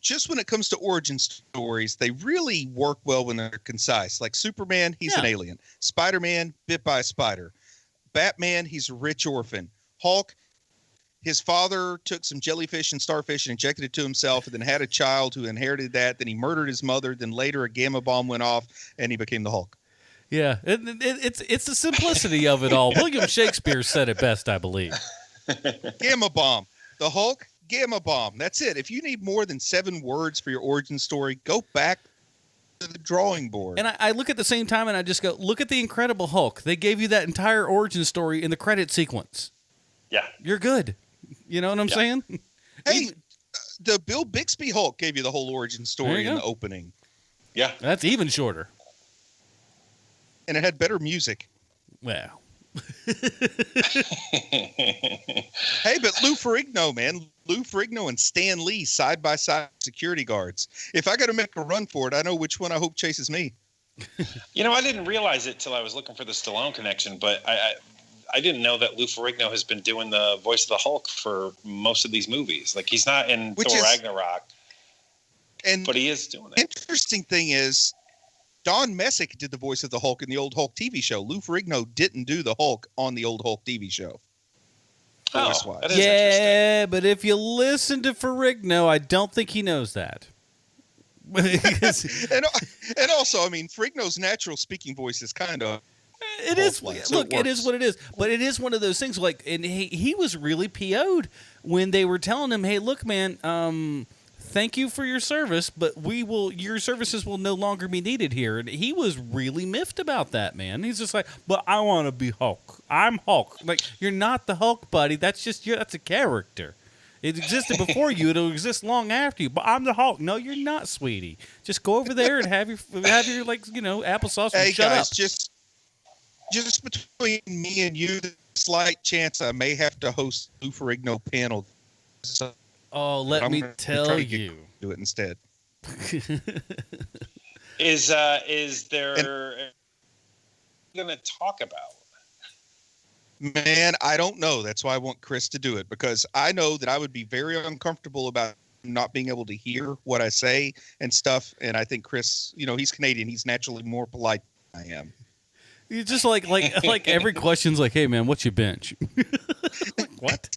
just when it comes to origin stories, they really work well when they're concise. Like Superman, he's an alien. Spider-Man, bit by a spider. Batman, he's a rich orphan. Hulk, his father took some jellyfish and starfish and injected it to himself and then had a child who inherited that. Then he murdered his mother. Then later a gamma bomb went off and he became the Hulk. Yeah, it's the simplicity of it all. William Shakespeare said it best, I believe. Gamma bomb. The Hulk, gamma bomb. That's it. If you need more than 7 words for your origin story, go back to the drawing board. And I look at the same time and I just go, look at the Incredible Hulk. They gave you that entire origin story in the credit sequence. Yeah. You're good. You know what I'm saying? Hey, the Bill Bixby Hulk gave you the whole origin story in the opening. Yeah. That's even shorter. And it had better music. Well. Hey, but Lou Ferrigno, man. Lou Ferrigno and Stan Lee side by side security guards. If I got to make a run for it, I know which one I hope chases me. I didn't realize it till I was looking for the Stallone connection, but I didn't know that Lou Ferrigno has been doing the voice of the Hulk for most of these movies. Like, he's not in Thor Ragnarok, but he is doing it. Interesting thing is, Don Messick did the voice of the Hulk in the old Hulk TV show. Lou Ferrigno didn't do the Hulk on the old Hulk TV show. Oh, that is interesting. But if you listen to Ferrigno, I don't think he knows that. and also, I mean, Ferrigno's natural speaking voice is kind of... It is. Look, it is what it is. But it is one of those things. Like, and he was really PO'd when they were telling him, "Hey, look, man, thank you for your service, but your services will no longer be needed here." And he was really miffed about that, man. He's just like, "But I want to be Hulk. I'm Hulk." Like, you're not the Hulk, buddy. That's a character. It existed before you. It'll exist long after you. But I'm the Hulk. No, you're not, sweetie. Just go over there and have your applesauce. Hey, and shut guys, up. Just between me and you, there's a slight chance I may have to host Lou Ferrigno panel. Oh, let me tell you. Do it instead. If is there going to talk about? Man, I don't know. That's why I want Chris to do it, because I know that I would be very uncomfortable about not being able to hear what I say and stuff. And I think Chris, he's Canadian. He's naturally more polite than I am. You just like every question's like, hey man, what's your bench? What?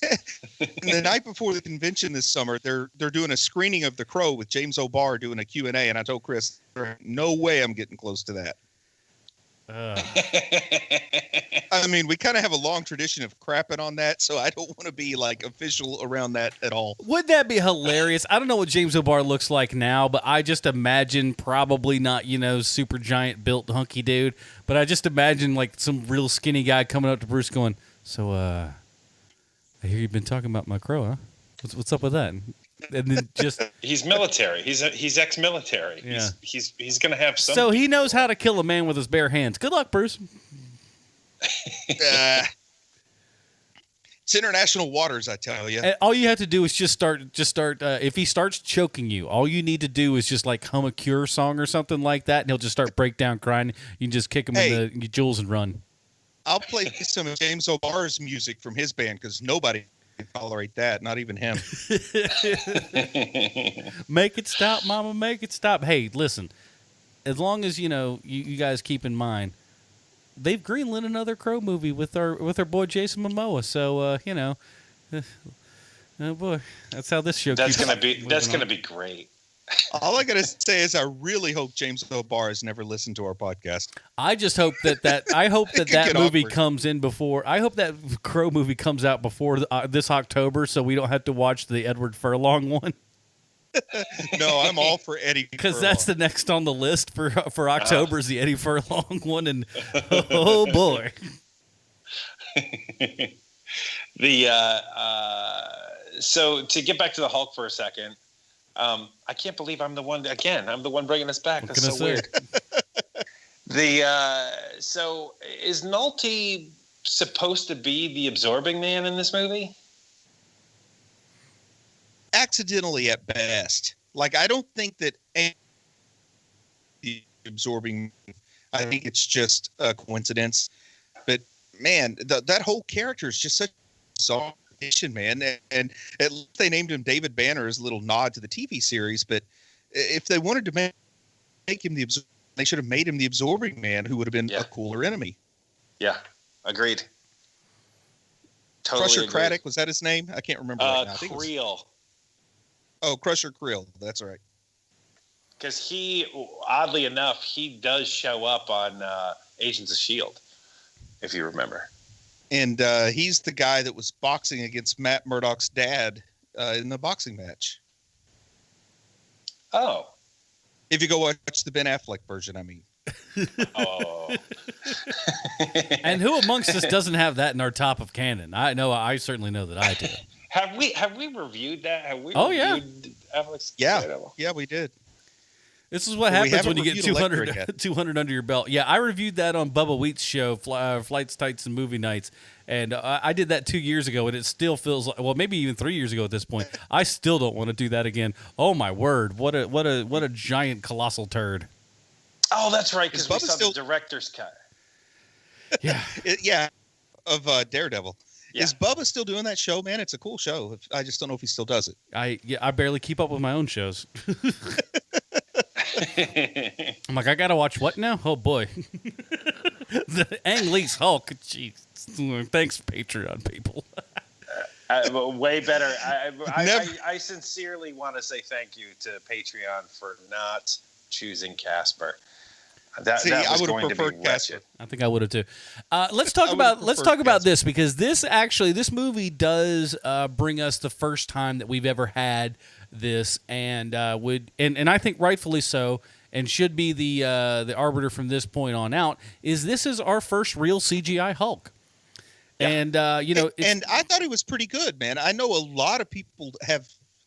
And the night before the convention this summer, they're doing a screening of The Crow with James O'Barr doing a Q&A, and I told Chris, no way I'm getting close to that. I mean, we kind of have a long tradition of crapping on that, so I don't want to be like official around that at all. Would that be hilarious? I don't know what James O'Barr looks like now, but I just imagine probably not, super giant built hunky dude, but I just imagine like some real skinny guy coming up to Bruce going, so I hear you've been talking about my Crow, huh? What's up with that? And then just he's military. He's ex-military. Yeah. He's going to have some. So he knows how to kill a man with his bare hands. Good luck, Bruce. It's international waters, I tell you. And all you have to do is just start. If he starts choking you, all you need to do is just like hum a Cure song or something like that, and he'll just start break down crying. You can just kick him in the jewels and run. I'll play some of James O'Barr's music from his band because nobody can tolerate that, not even him. Make it stop, mama, make it stop. Hey, listen, as long as you guys keep in mind, they've greenlit another Crow movie with our boy Jason Momoa. So oh boy, that's how this show. That's gonna be great. All I gotta say is I really hope James O'Barr has never listened to our podcast. I just hope that movie awkward. comes in before. I hope that Crow movie comes out before this October, so we don't have to watch the Edward Furlong one. No, I'm all for Eddie Because that's the next on the list for October is the Eddie Furlong one, and oh boy. So to get back to the Hulk for a second. I can't believe I'm the one bringing us back. That's so weird. So is Nolte supposed to be the absorbing man in this movie? Accidentally at best. Like, I don't think that the absorbing, I think it's just a coincidence. But man, that whole character is just such a bizarre addition, man. And at least they named him David Banner as a little nod to the TV series. But if they wanted to make him they should have made him the absorbing man, who would have been a cooler enemy. Yeah, agreed. Totally Crusher agreed. Craddock, was that his name? I can't remember right now. Creel. Crusher Creel. That's right. Because he, oddly enough, he does show up on Agents of S.H.I.E.L.D., if you remember. And he's the guy that was boxing against Matt Murdock's dad in the boxing match. Oh. If you go watch the Ben Affleck version, I mean. Oh. And who amongst us doesn't have that in our top of canon? I certainly know that I do. Have we reviewed that? Have we reviewed Affleck's? Yeah, we did. This is what happens when you get 200 under your belt. Yeah, I reviewed that on Bubba Wheat's show, Flights, Tights, and Movie Nights, and I did that 2 years ago, and it still feels like, well, maybe even 3 years ago at this point. I still don't want to do that again. Oh my word! What a giant colossal turd. Oh, that's right, because we saw the director's cut. Yeah, of Daredevil. Yeah. Is Bubba still doing that show, man? It's a cool show. I just don't know if he still does it. I barely keep up with my own shows. I'm like, I gotta watch what now? Oh boy, the Ang Lee's Hulk. Jeez, thanks Patreon people. Way better. I sincerely want to say thank you to Patreon for not choosing Casper. That was going to be wretched. I think I would have too. Let's talk about this, because this movie does bring us the first time that we've ever had this, and I think rightfully so, and should be the arbiter from this point on out. This is our first real CGI Hulk. Yeah. And and I thought it was pretty good, man. I know a lot of people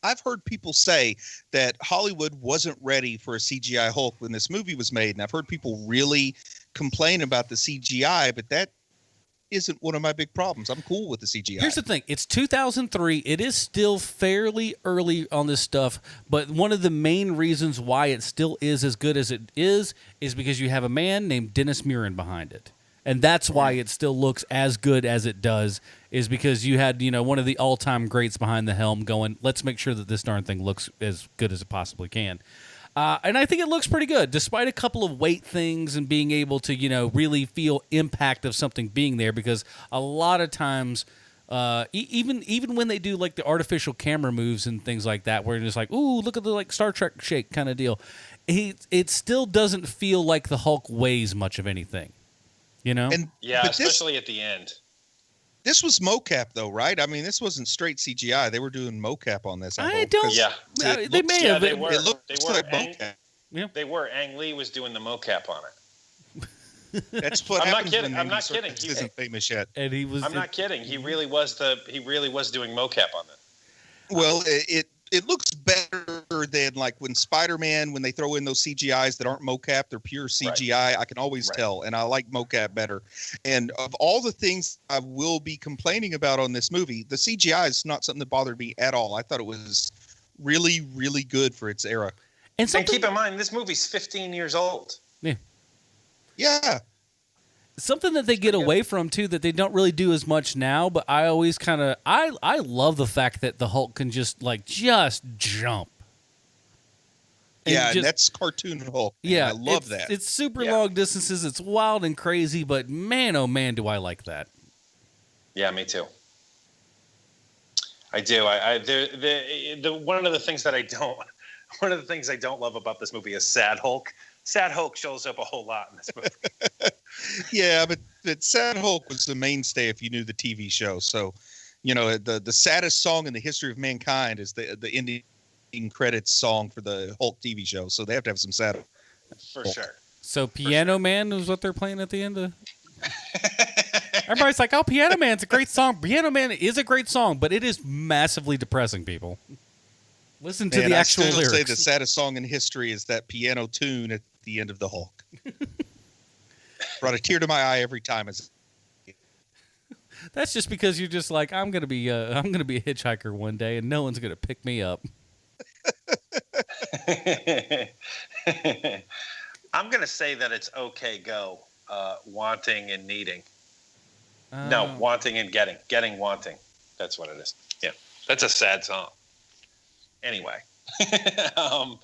I've heard people say that Hollywood wasn't ready for a CGI Hulk when this movie was made, and I've heard people really complain about the CGI, but that isn't one of my big problems. I'm cool with the CGI. Here's the thing. It's 2003. It is still fairly early on this stuff, but one of the main reasons why it still is as good as it is because you have a man named Dennis Muren behind it. And that's why it still looks as good as it does, is because you had, one of the all-time greats behind the helm going, let's make sure that this darn thing looks as good as it possibly can. And I think it looks pretty good, despite a couple of weight things and being able to, really feel impact of something being there. Because a lot of times, even when they do like the artificial camera moves and things like that, where it's like, ooh, look at the like Star Trek shake kind of deal, it still doesn't feel like the Hulk weighs much of anything, And yeah, especially at the end. This was mocap, though, right? I mean, this wasn't straight CGI. They were doing mocap on this. I don't. Yeah, they may have. They were. It looks They were. like mocap. Yeah. They were. Ang Lee was doing the mocap on it. That's what I'm not happens kidding. when I'm not Andy kidding. Serkis isn't famous yet. And he was. I'm not kidding. He really was doing mocap on it. Well, it looks better than like when Spider-Man, when they throw in those CGIs that aren't mocap, they're pure CGI. Right. I can always tell, and I like mocap better. And of all the things I will be complaining about on this movie, the CGI is not something that bothered me at all. I thought it was really, really good for its era. And keep in mind, this movie's 15 years old. Yeah. Yeah. Something that they get away from, too, that they don't really do as much now, but I always kind of... I love the fact that the Hulk can just jump. And that's cartoon Hulk. Yeah. I love that. It's super long distances. It's wild and crazy, but man, oh man, do I like that. Yeah, me too. I do. One of the things I don't love about this movie is Sad Hulk. Sad Hulk shows up a whole lot in this movie. Yeah, but Sad Hulk was the mainstay if you knew the TV show. So, the saddest song in the history of mankind is the ending credits song for the Hulk TV show. So they have to have some sad For Hulk. sure. So Piano Man is what they're playing at the end of... Everybody's like, oh, Piano Man's a great song. Piano Man is a great song, but it is massively depressing, people. Listen to the actual lyrics. I still say the saddest song in history is that piano tune at the end of the Hulk. Brought a tear to my eye every time. That's just because you're just like, I'm gonna be a hitchhiker one day, and no one's gonna pick me up. I'm gonna say that it's okay. Go, wanting and needing. No, wanting and getting wanting. That's what it is. Yeah, that's a sad song. Anyway, it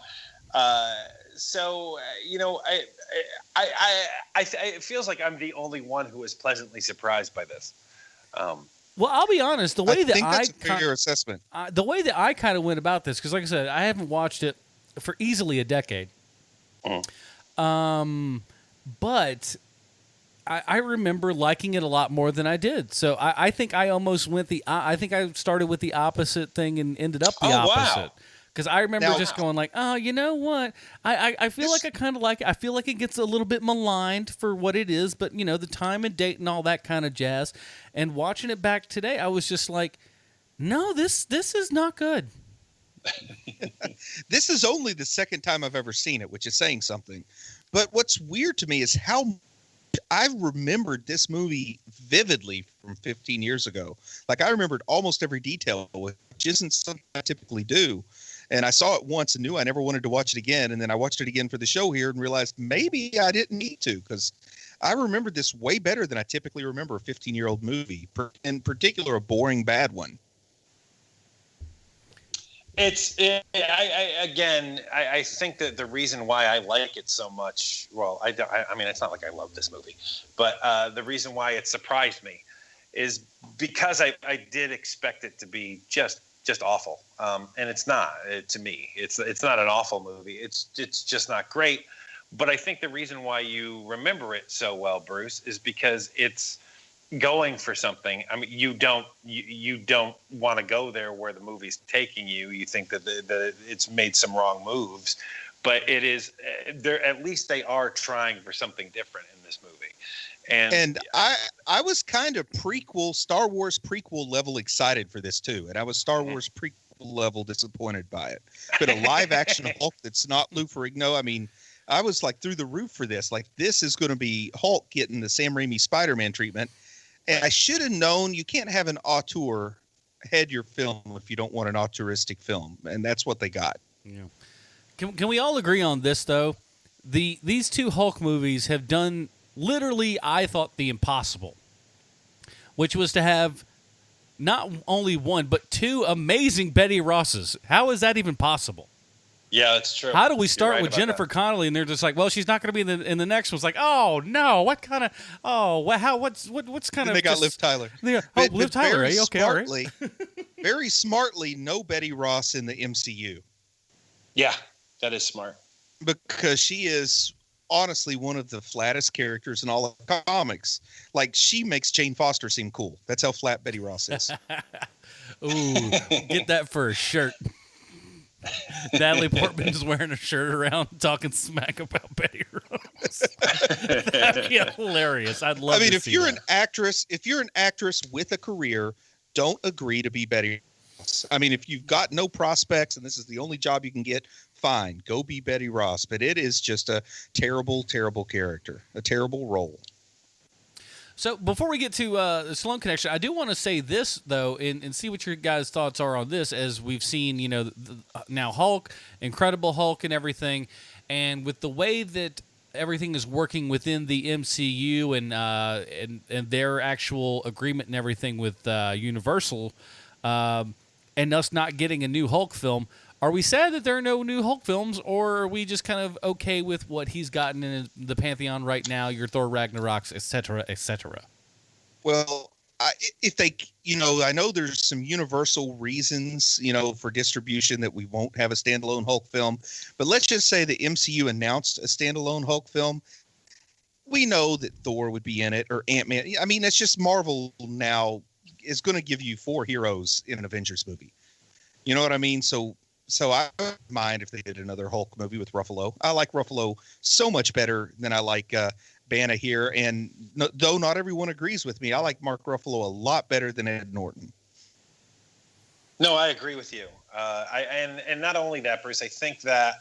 feels like I'm the only one who is pleasantly surprised by this. Well, I'll be honest. The way that that's a fair assessment. The way that I kind of went about this, because like I said, I haven't watched it for easily a decade. But I remember liking it a lot more than I did. So I think I almost went I think I started with the opposite thing and ended up the opposite. Wow. Because I remember going like, oh, you know what? I feel like I kind of like it. I feel like it gets a little bit maligned for what it is, but, the time and date and all that kind of jazz. And watching it back today, I was just like, no, this is not good. This is only the second time I've ever seen it, which is saying something. But what's weird to me is how I remembered this movie vividly from 15 years ago. Like, I remembered almost every detail, which isn't something I typically do. And I saw it once and knew I never wanted to watch it again. And then I watched it again for the show here and realized maybe I didn't need to, because I remembered this way better than I typically remember a 15-year-old movie, in particular a boring, bad one. I think that the reason why I like it so much, well, I mean, it's not like I love this movie, but the reason why it surprised me is because I did expect it to be just awful, and it's not. To me, it's not an awful movie. It's just not great. But I think the reason why you remember it so well, Bruce, is because it's going for something. I mean, you don't want to go there where the movie's taking you. You think that it's made some wrong moves, but it is there. At least they are trying for something different in this movie. And I was kind of Star Wars prequel level excited for this too, and I was Star Wars prequel level disappointed by it. But a live action Hulk that's not Lou Ferrigno, I mean, I was like through the roof for this. Like, this is going to be Hulk getting the Sam Raimi Spider-Man treatment. And I should have known you can't have an auteur head your film if you don't want an auteuristic film, and that's what they got. Yeah. Can we all agree on this though? These two Hulk movies have done literally, I thought, the impossible, which was to have not only one but two amazing Betty Rosses. How is that even possible? Yeah, that's true. How do we start with Jennifer Connelly and they're just like, well, she's not going to be in the next one? It's like, oh no, what kind of what's kind of? They got Liv Tyler. Yeah, Liv Tyler. Eh? Okay, all right. Very smartly, no Betty Ross in the MCU. Yeah, that is smart. Because she is honestly one of the flattest characters in all of comics. Like, she makes Jane Foster seem cool. That's how flat Betty Ross is. Ooh, get that for a shirt. Natalie Portman's wearing a shirt around talking smack about Betty Ross. That'd be hilarious. I'd love to see that. if you're an actress with a career, don't agree to be Betty Ross. I mean, if you've got no prospects and this is the only job you can get, fine, go be Betty Ross. But it is just a terrible, terrible character, a terrible role. So before we get to the Stallone connection, I do want to say this, though, and see what your guys' thoughts are on this, as we've seen, now Hulk, Incredible Hulk and everything, and with the way that everything is working within the MCU and their actual agreement and everything with Universal, and us not getting a new Hulk film, are we sad that there are no new Hulk films, or are we just kind of okay with what he's gotten in the Pantheon right now, your Thor Ragnaroks, et cetera, et cetera? Well, I know there's some universal reasons, for distribution that we won't have a standalone Hulk film. But let's just say the MCU announced a standalone Hulk film. We know that Thor would be in it, or Ant-Man. I mean, it's just Marvel now is going to give you 4 heroes in an Avengers movie. You know what I mean? So I wouldn't mind if they did another Hulk movie with Ruffalo. I like Ruffalo so much better than I like Banner here. And though not everyone agrees with me, I like Mark Ruffalo a lot better than Ed Norton. No, I agree with you. And not only that, Bruce, I think that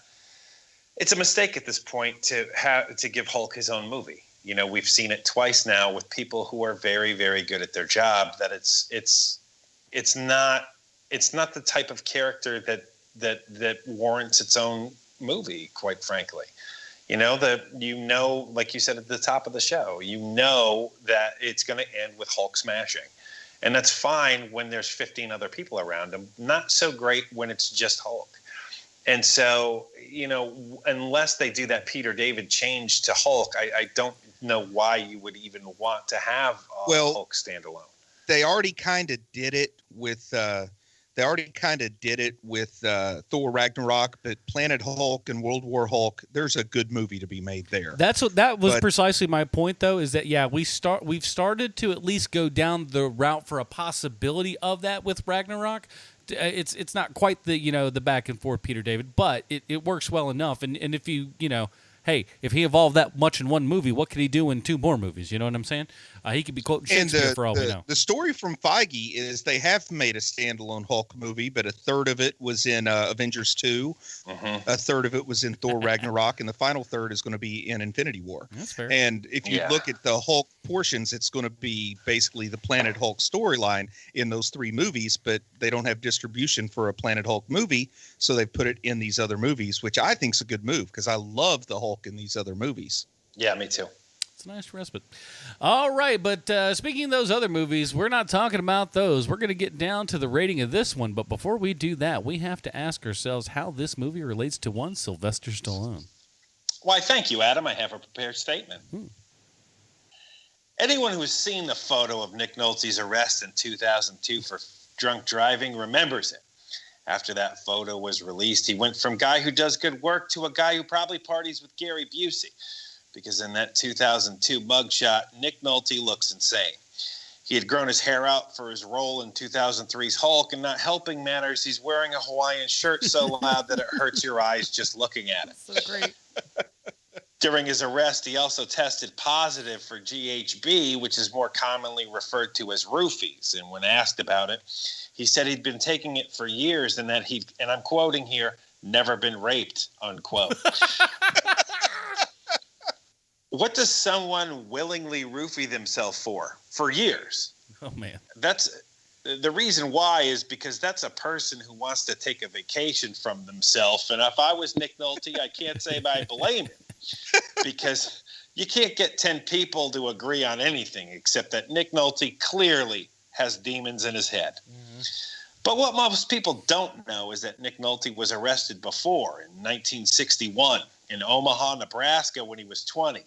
it's a mistake at this point to give Hulk his own movie. We've seen it twice now with people who are very, very good at their job, that it's not the type of character that warrants its own movie, quite frankly. Like you said at the top of the show, that it's going to end with Hulk smashing. And that's fine when there's 15 other people around him. Not so great when it's just Hulk. And so, unless they do that Peter David change to Hulk, I don't know why you would even want to have Hulk standalone. They already kind of did it with Thor Ragnarok, but Planet Hulk and World War Hulk, there's a good movie to be made there. That was precisely my point, though, is that we've started to at least go down the route for a possibility of that with Ragnarok. It's not quite the back and forth Peter David, but it works well enough. And if hey, if he evolved that much in one movie, what could he do in 2 more movies? You know what I'm saying? He could be quoting Shakespeare for all we know. The story from Feige is they have made a standalone Hulk movie, but a third of it was in Avengers 2. Mm-hmm. A third of it was in Thor Ragnarok, and the final third is going to be in Infinity War. That's fair. And if you look at the Hulk portions, it's going to be basically the Planet Hulk storyline in those 3 movies, but they don't have distribution for a Planet Hulk movie, so they put it in these other movies, which I think is a good move because I love the Hulk in these other movies. Yeah, me too. It's a nice respite. All right, but speaking of those other movies, we're not talking about those. We're going to get down to the rating of this one, but before we do that, we have to ask ourselves how this movie relates to one Sylvester Stallone. Why, thank you, Adam. I have a prepared statement. Anyone who's seen the photo of Nick Nolte's arrest in 2002 for drunk driving remembers it. After that photo was released, he went from guy who does good work to a guy who probably parties with Gary Busey. Because in that 2002 mugshot, Nick Nolte looks insane. He had grown his hair out for his role in 2003's Hulk, and not helping matters, he's wearing a Hawaiian shirt so loud that it hurts your eyes just looking at it. So great. During his arrest, he also tested positive for GHB, which is more commonly referred to as roofies. And when asked about it, he said he'd been taking it for years and that he'd, and I'm quoting here, never been raped, unquote. What does someone willingly roofie themselves for years? Oh, man. That's the reason why is because that's a person who wants to take a vacation from themselves. And if I was Nick Nolte, I can't say I blame him because you can't get 10 people to agree on anything except that Nick Nolte clearly has demons in his head. Mm-hmm. But what most people don't know is that Nick Nolte was arrested before in 1961 in Omaha, Nebraska when he was 20.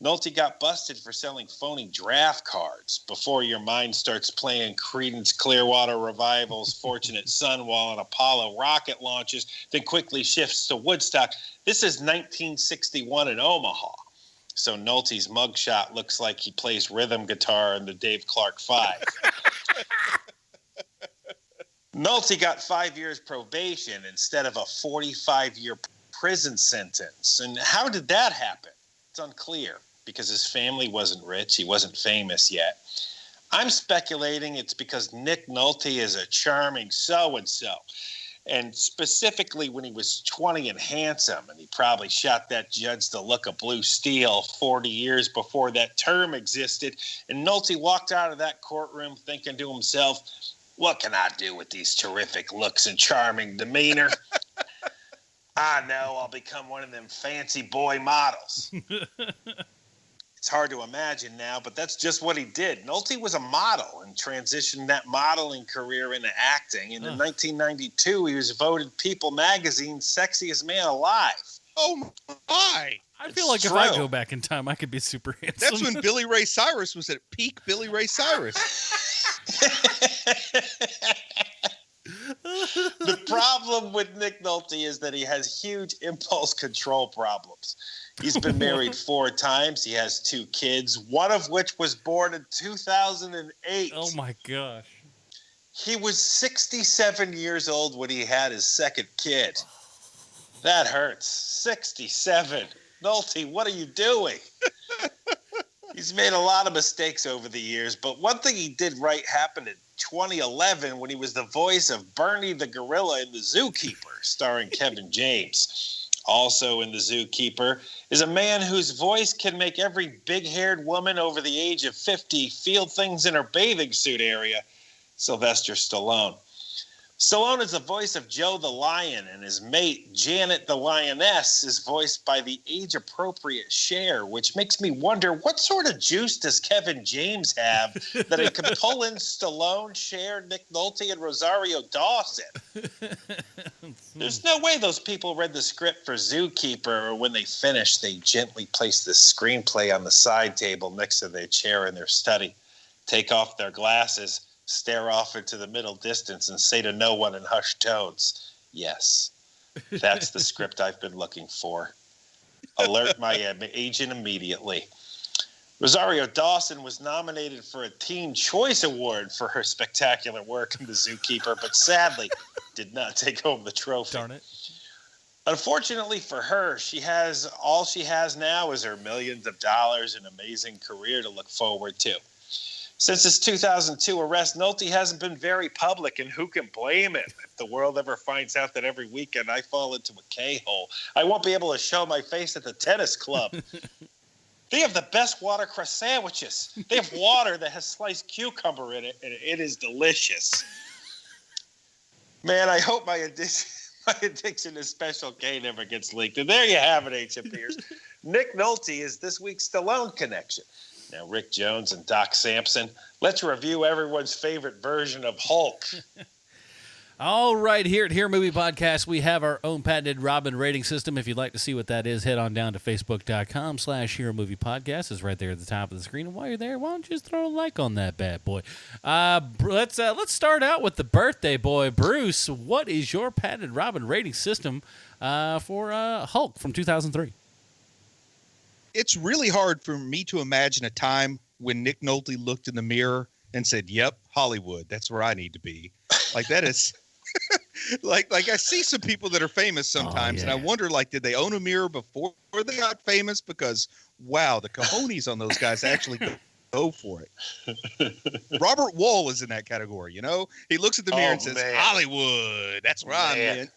Nolte got busted for selling phony draft cards before your mind starts playing Creedence Clearwater Revival's Fortunate Son while an Apollo rocket launches, then quickly shifts to Woodstock. This is 1961 in Omaha. So Nolte's mugshot looks like he plays rhythm guitar in the Dave Clark 5. Nolte got 5 years probation instead of a 45-year prison sentence. And how did that happen? It's unclear because his family wasn't rich. He wasn't famous yet. I'm speculating it's because Nick Nolte is a charming so-and-so. And specifically when he was 20 and handsome, and he probably shot that judge the look of blue steel 40 years before that term existed. And Nolte walked out of that courtroom thinking to himself, what can I do with these terrific looks and charming demeanor? I know I'll become one of them fancy boy models. It's hard to imagine now, but that's just what he did. Nolte was a model and transitioned that modeling career into acting. And in 1992, he was voted People Magazine's sexiest man alive. Oh, my. I feel like if I go back in time, I could be super handsome. That's when Billy Ray Cyrus was at peak Billy Ray Cyrus. The problem with Nick Nolte is that he has huge impulse control problems. He's been married 4 times. He has 2 kids, one of which was born in 2008. Oh, my gosh. He was 67 years old when he had his second kid. That hurts. 67. Nolte, what are you doing? He's made a lot of mistakes over the years, but one thing he did right happened in 2011 when he was the voice of Barney the gorilla in The Zookeeper, starring Kevin James. Also in The Zookeeper is a man whose voice can make every big-haired woman over the age of 50 feel things in her bathing suit area, Sylvester Stallone. Stallone is the voice of Joe the Lion, and his mate, Janet the Lioness, is voiced by the age-appropriate Cher, which makes me wonder, what sort of juice does Kevin James have that it can pull in Stallone, Cher, Nick Nolte, and Rosario Dawson? There's no way those people read the script for Zookeeper, or when they finish, they gently place the screenplay on the side table next to their chair in their study, take off their glasses, stare off into the middle distance and say to no one in hushed tones, yes, that's the script I've been looking for. Alert my agent immediately. Rosario Dawson was nominated for a Teen Choice Award for her spectacular work in The Zookeeper, but sadly did not take home the trophy. Darn it. Unfortunately for her, all she has now is her millions of dollars and amazing career to look forward to. Since his 2002 arrest, Nolte hasn't been very public, and who can blame him? If the world ever finds out that every weekend I fall into a K-hole, I won't be able to show my face at the tennis club. They have the best watercress sandwiches. They have water that has sliced cucumber in it, and it is delicious. Man, I hope my addiction to Special K never gets leaked. And there you have it, HMPers. Nick Nolte is this week's Stallone connection. Now, Rick Jones and Doc Samson, let's review everyone's favorite version of Hulk. All right, here at Hero Movie Podcast, we have our own patented Robin rating system. If you'd like to see what that is, head on down to Facebook.com/Hero Movie Podcast. It's right there at the top of the screen. And while you're there, why don't you just throw a like on that bad boy? Let's start out with the birthday boy. Bruce, what is your patented Robin rating system for Hulk from 2003? It's really hard for me to imagine a time when Nick Nolte looked in the mirror and said, yep, Hollywood, that's where I need to be. Like that is like I see some people that are famous sometimes and I wonder, like, did they own a mirror before they got famous? Because wow, the cojones on those guys actually go for it. Robert Wall is in that category, you know? He looks at the mirror and says, man. Hollywood, that's where I'm in.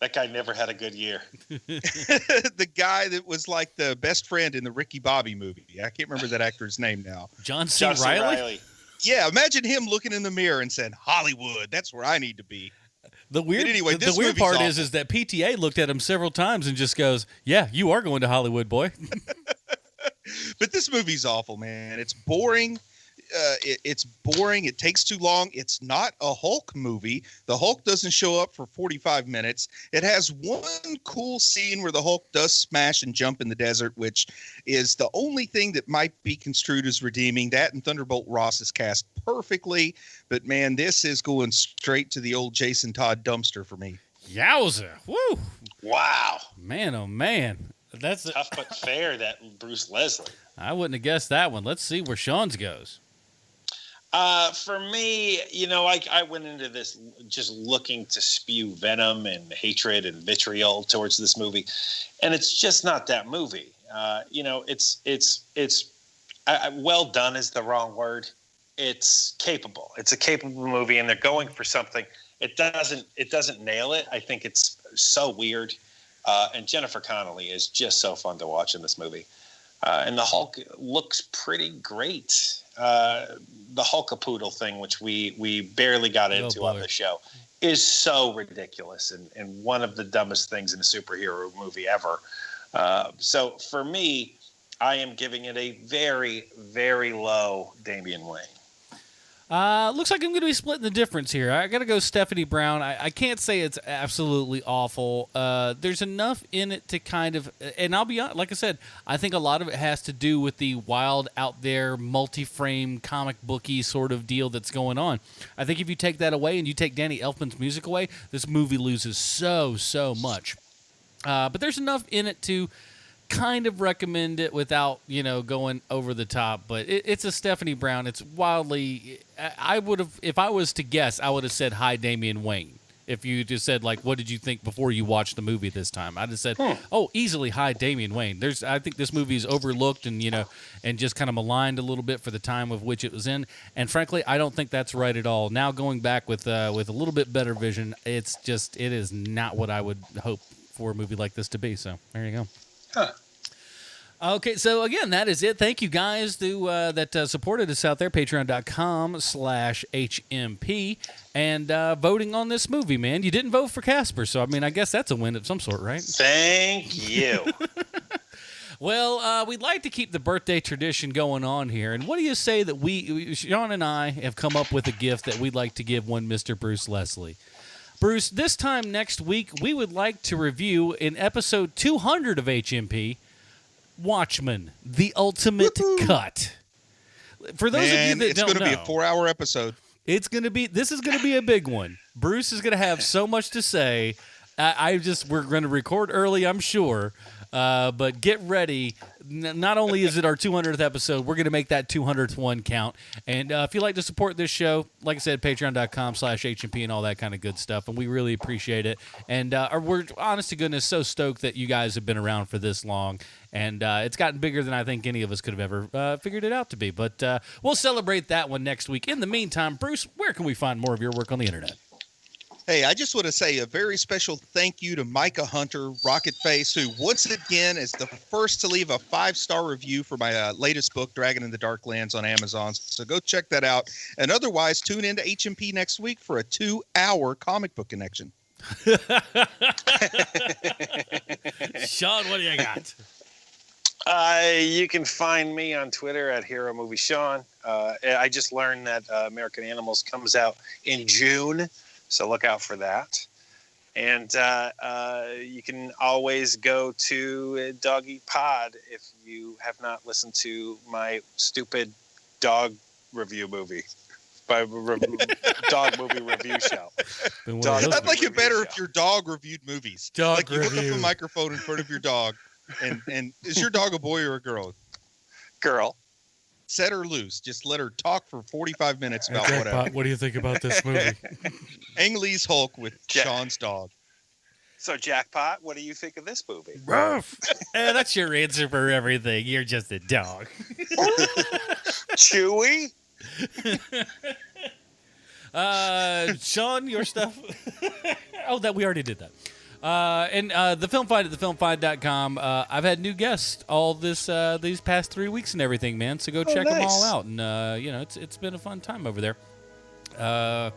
That guy never had a good year. The guy that was like the best friend in the Ricky Bobby movie. I can't remember that actor's name now. John C. Reilly? Yeah, imagine him looking in the mirror and saying, Hollywood, that's where I need to be. The weird, anyway, the weird part is that PTA looked at him several times and just goes, yeah, you are going to Hollywood, boy. But this movie's awful, man. It's boring. It's boring. It takes too long. It's not a Hulk movie. The Hulk doesn't show up for 45 minutes. It has one cool scene where the Hulk does smash and jump in the desert, which is the only thing that might be construed as redeeming. That and Thunderbolt Ross is cast perfectly. But, man, this is going straight to the old Jason Todd dumpster for me. Yowza. Woo. Wow. Man, oh, man. That's tough but fair, that Bruce Leslie. I wouldn't have guessed that one. Let's see where Sean's goes. For me, I went into this just looking to spew venom and hatred and vitriol towards this movie, and it's just not that movie. It's well done is the wrong word. It's capable. It's a capable movie, and they're going for something. It doesn't nail it. I think it's so weird. And Jennifer Connelly is just so fun to watch in this movie. And the Hulk looks pretty great. The Hulkapoodle thing, which we barely got into on the show, is so ridiculous and one of the dumbest things in a superhero movie ever. So for me, I am giving it a very, very low Damian Wayne. Looks like I'm going to be splitting the difference here. I got to go Stephanie Brown. I can't say it's absolutely awful. There's enough in it to kind of, and I'll be honest, like I said, I think a lot of it has to do with the wild out there multi-frame comic booky sort of deal that's going on. I think if you take that away and you take Danny Elfman's music away, this movie loses so much. But there's enough in it to kind of recommend it without, going over the top. But it's a Stephanie Brown. It's wildly. I would have, if I was to guess, I would have said hi Damian Wayne. If you just said like, what did you think before you watched the movie this time? I'd have said, easily hi Damian Wayne. I think this movie is overlooked and and just kind of maligned a little bit for the time of which it was in. And frankly, I don't think that's right at all. Now going back with a little bit better vision, it is not what I would hope for a movie like this to be. So there you go. Huh. Okay, so again, that is it. Thank you guys that supported us out there, patreon.com/HMP, and voting on this movie, man. You didn't vote for Casper, so I guess that's a win of some sort, right? Thank you. Well, we'd like to keep the birthday tradition going on here, and what do you say that Sean and I have come up with a gift that we'd like to give one Mr. Bruce Leslie? Bruce, this time next week, we would like to review in episode 200 of HMP, Watchmen, the ultimate cut. For those of you that don't know, it's going to be a 4-hour episode. This is going to be a big one. Bruce is going to have so much to say. We're going to record early, I'm sure. But get ready. Not only is it our 200th episode, we're going to make that 200th one count. And if you'd like to support this show, like I said, patreon.com/HMP and all that kind of good stuff. And we really appreciate it. And we're, honest to goodness, so stoked that you guys have been around for this long. And it's gotten bigger than I think any of us could have ever figured it out to be. But we'll celebrate that one next week. In the meantime, Bruce, where can we find more of your work on the internet? Hey, I just want to say a very special thank you to Micah Hunter, RocketFace, who once again is the first to leave a 5-star review for my latest book, Dragon in the Darklands, on Amazon. So go check that out. And otherwise, tune into HMP next week for a 2-hour comic book connection. Sean, what do you got? You can find me on Twitter at Hero Movie Sean. I just learned that American Animals comes out in June. So look out for that. And you can always go to Doggy Pod if you have not listened to my stupid dog review movie. Dog movie review show. I'd like it better if your dog reviewed movies. Dog you review. hook up a microphone in front of your dog. And is your dog a boy or a girl? Girl. Set her loose. Just let her talk for 45 minutes about Jackpot, whatever. what do you think about this movie? Ang Lee's Hulk with Sean's dog. So, Jackpot, what do you think of this movie? Ruff. That's your answer for everything. You're just a dog. Chewy? Sean, your stuff? We already did that. And the Film Find at thefilmfind.com. I've had new guests all these past 3 weeks and everything, man. So go check them all out. And it's been a fun time over there. Yeah.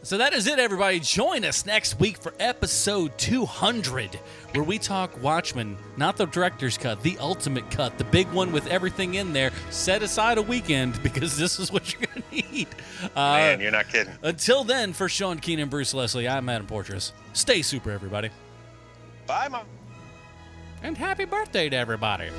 So that is it, everybody. Join us next week for episode 200, where we talk Watchmen, not the director's cut, the ultimate cut, the big one with everything in there. Set aside a weekend because this is what you're going to need. Man, you're not kidding. Until then, for Sean, Keenan, Bruce, Leslie, I'm Adam Portrais. Stay super, everybody. Bye, Mom. And happy birthday to everybody.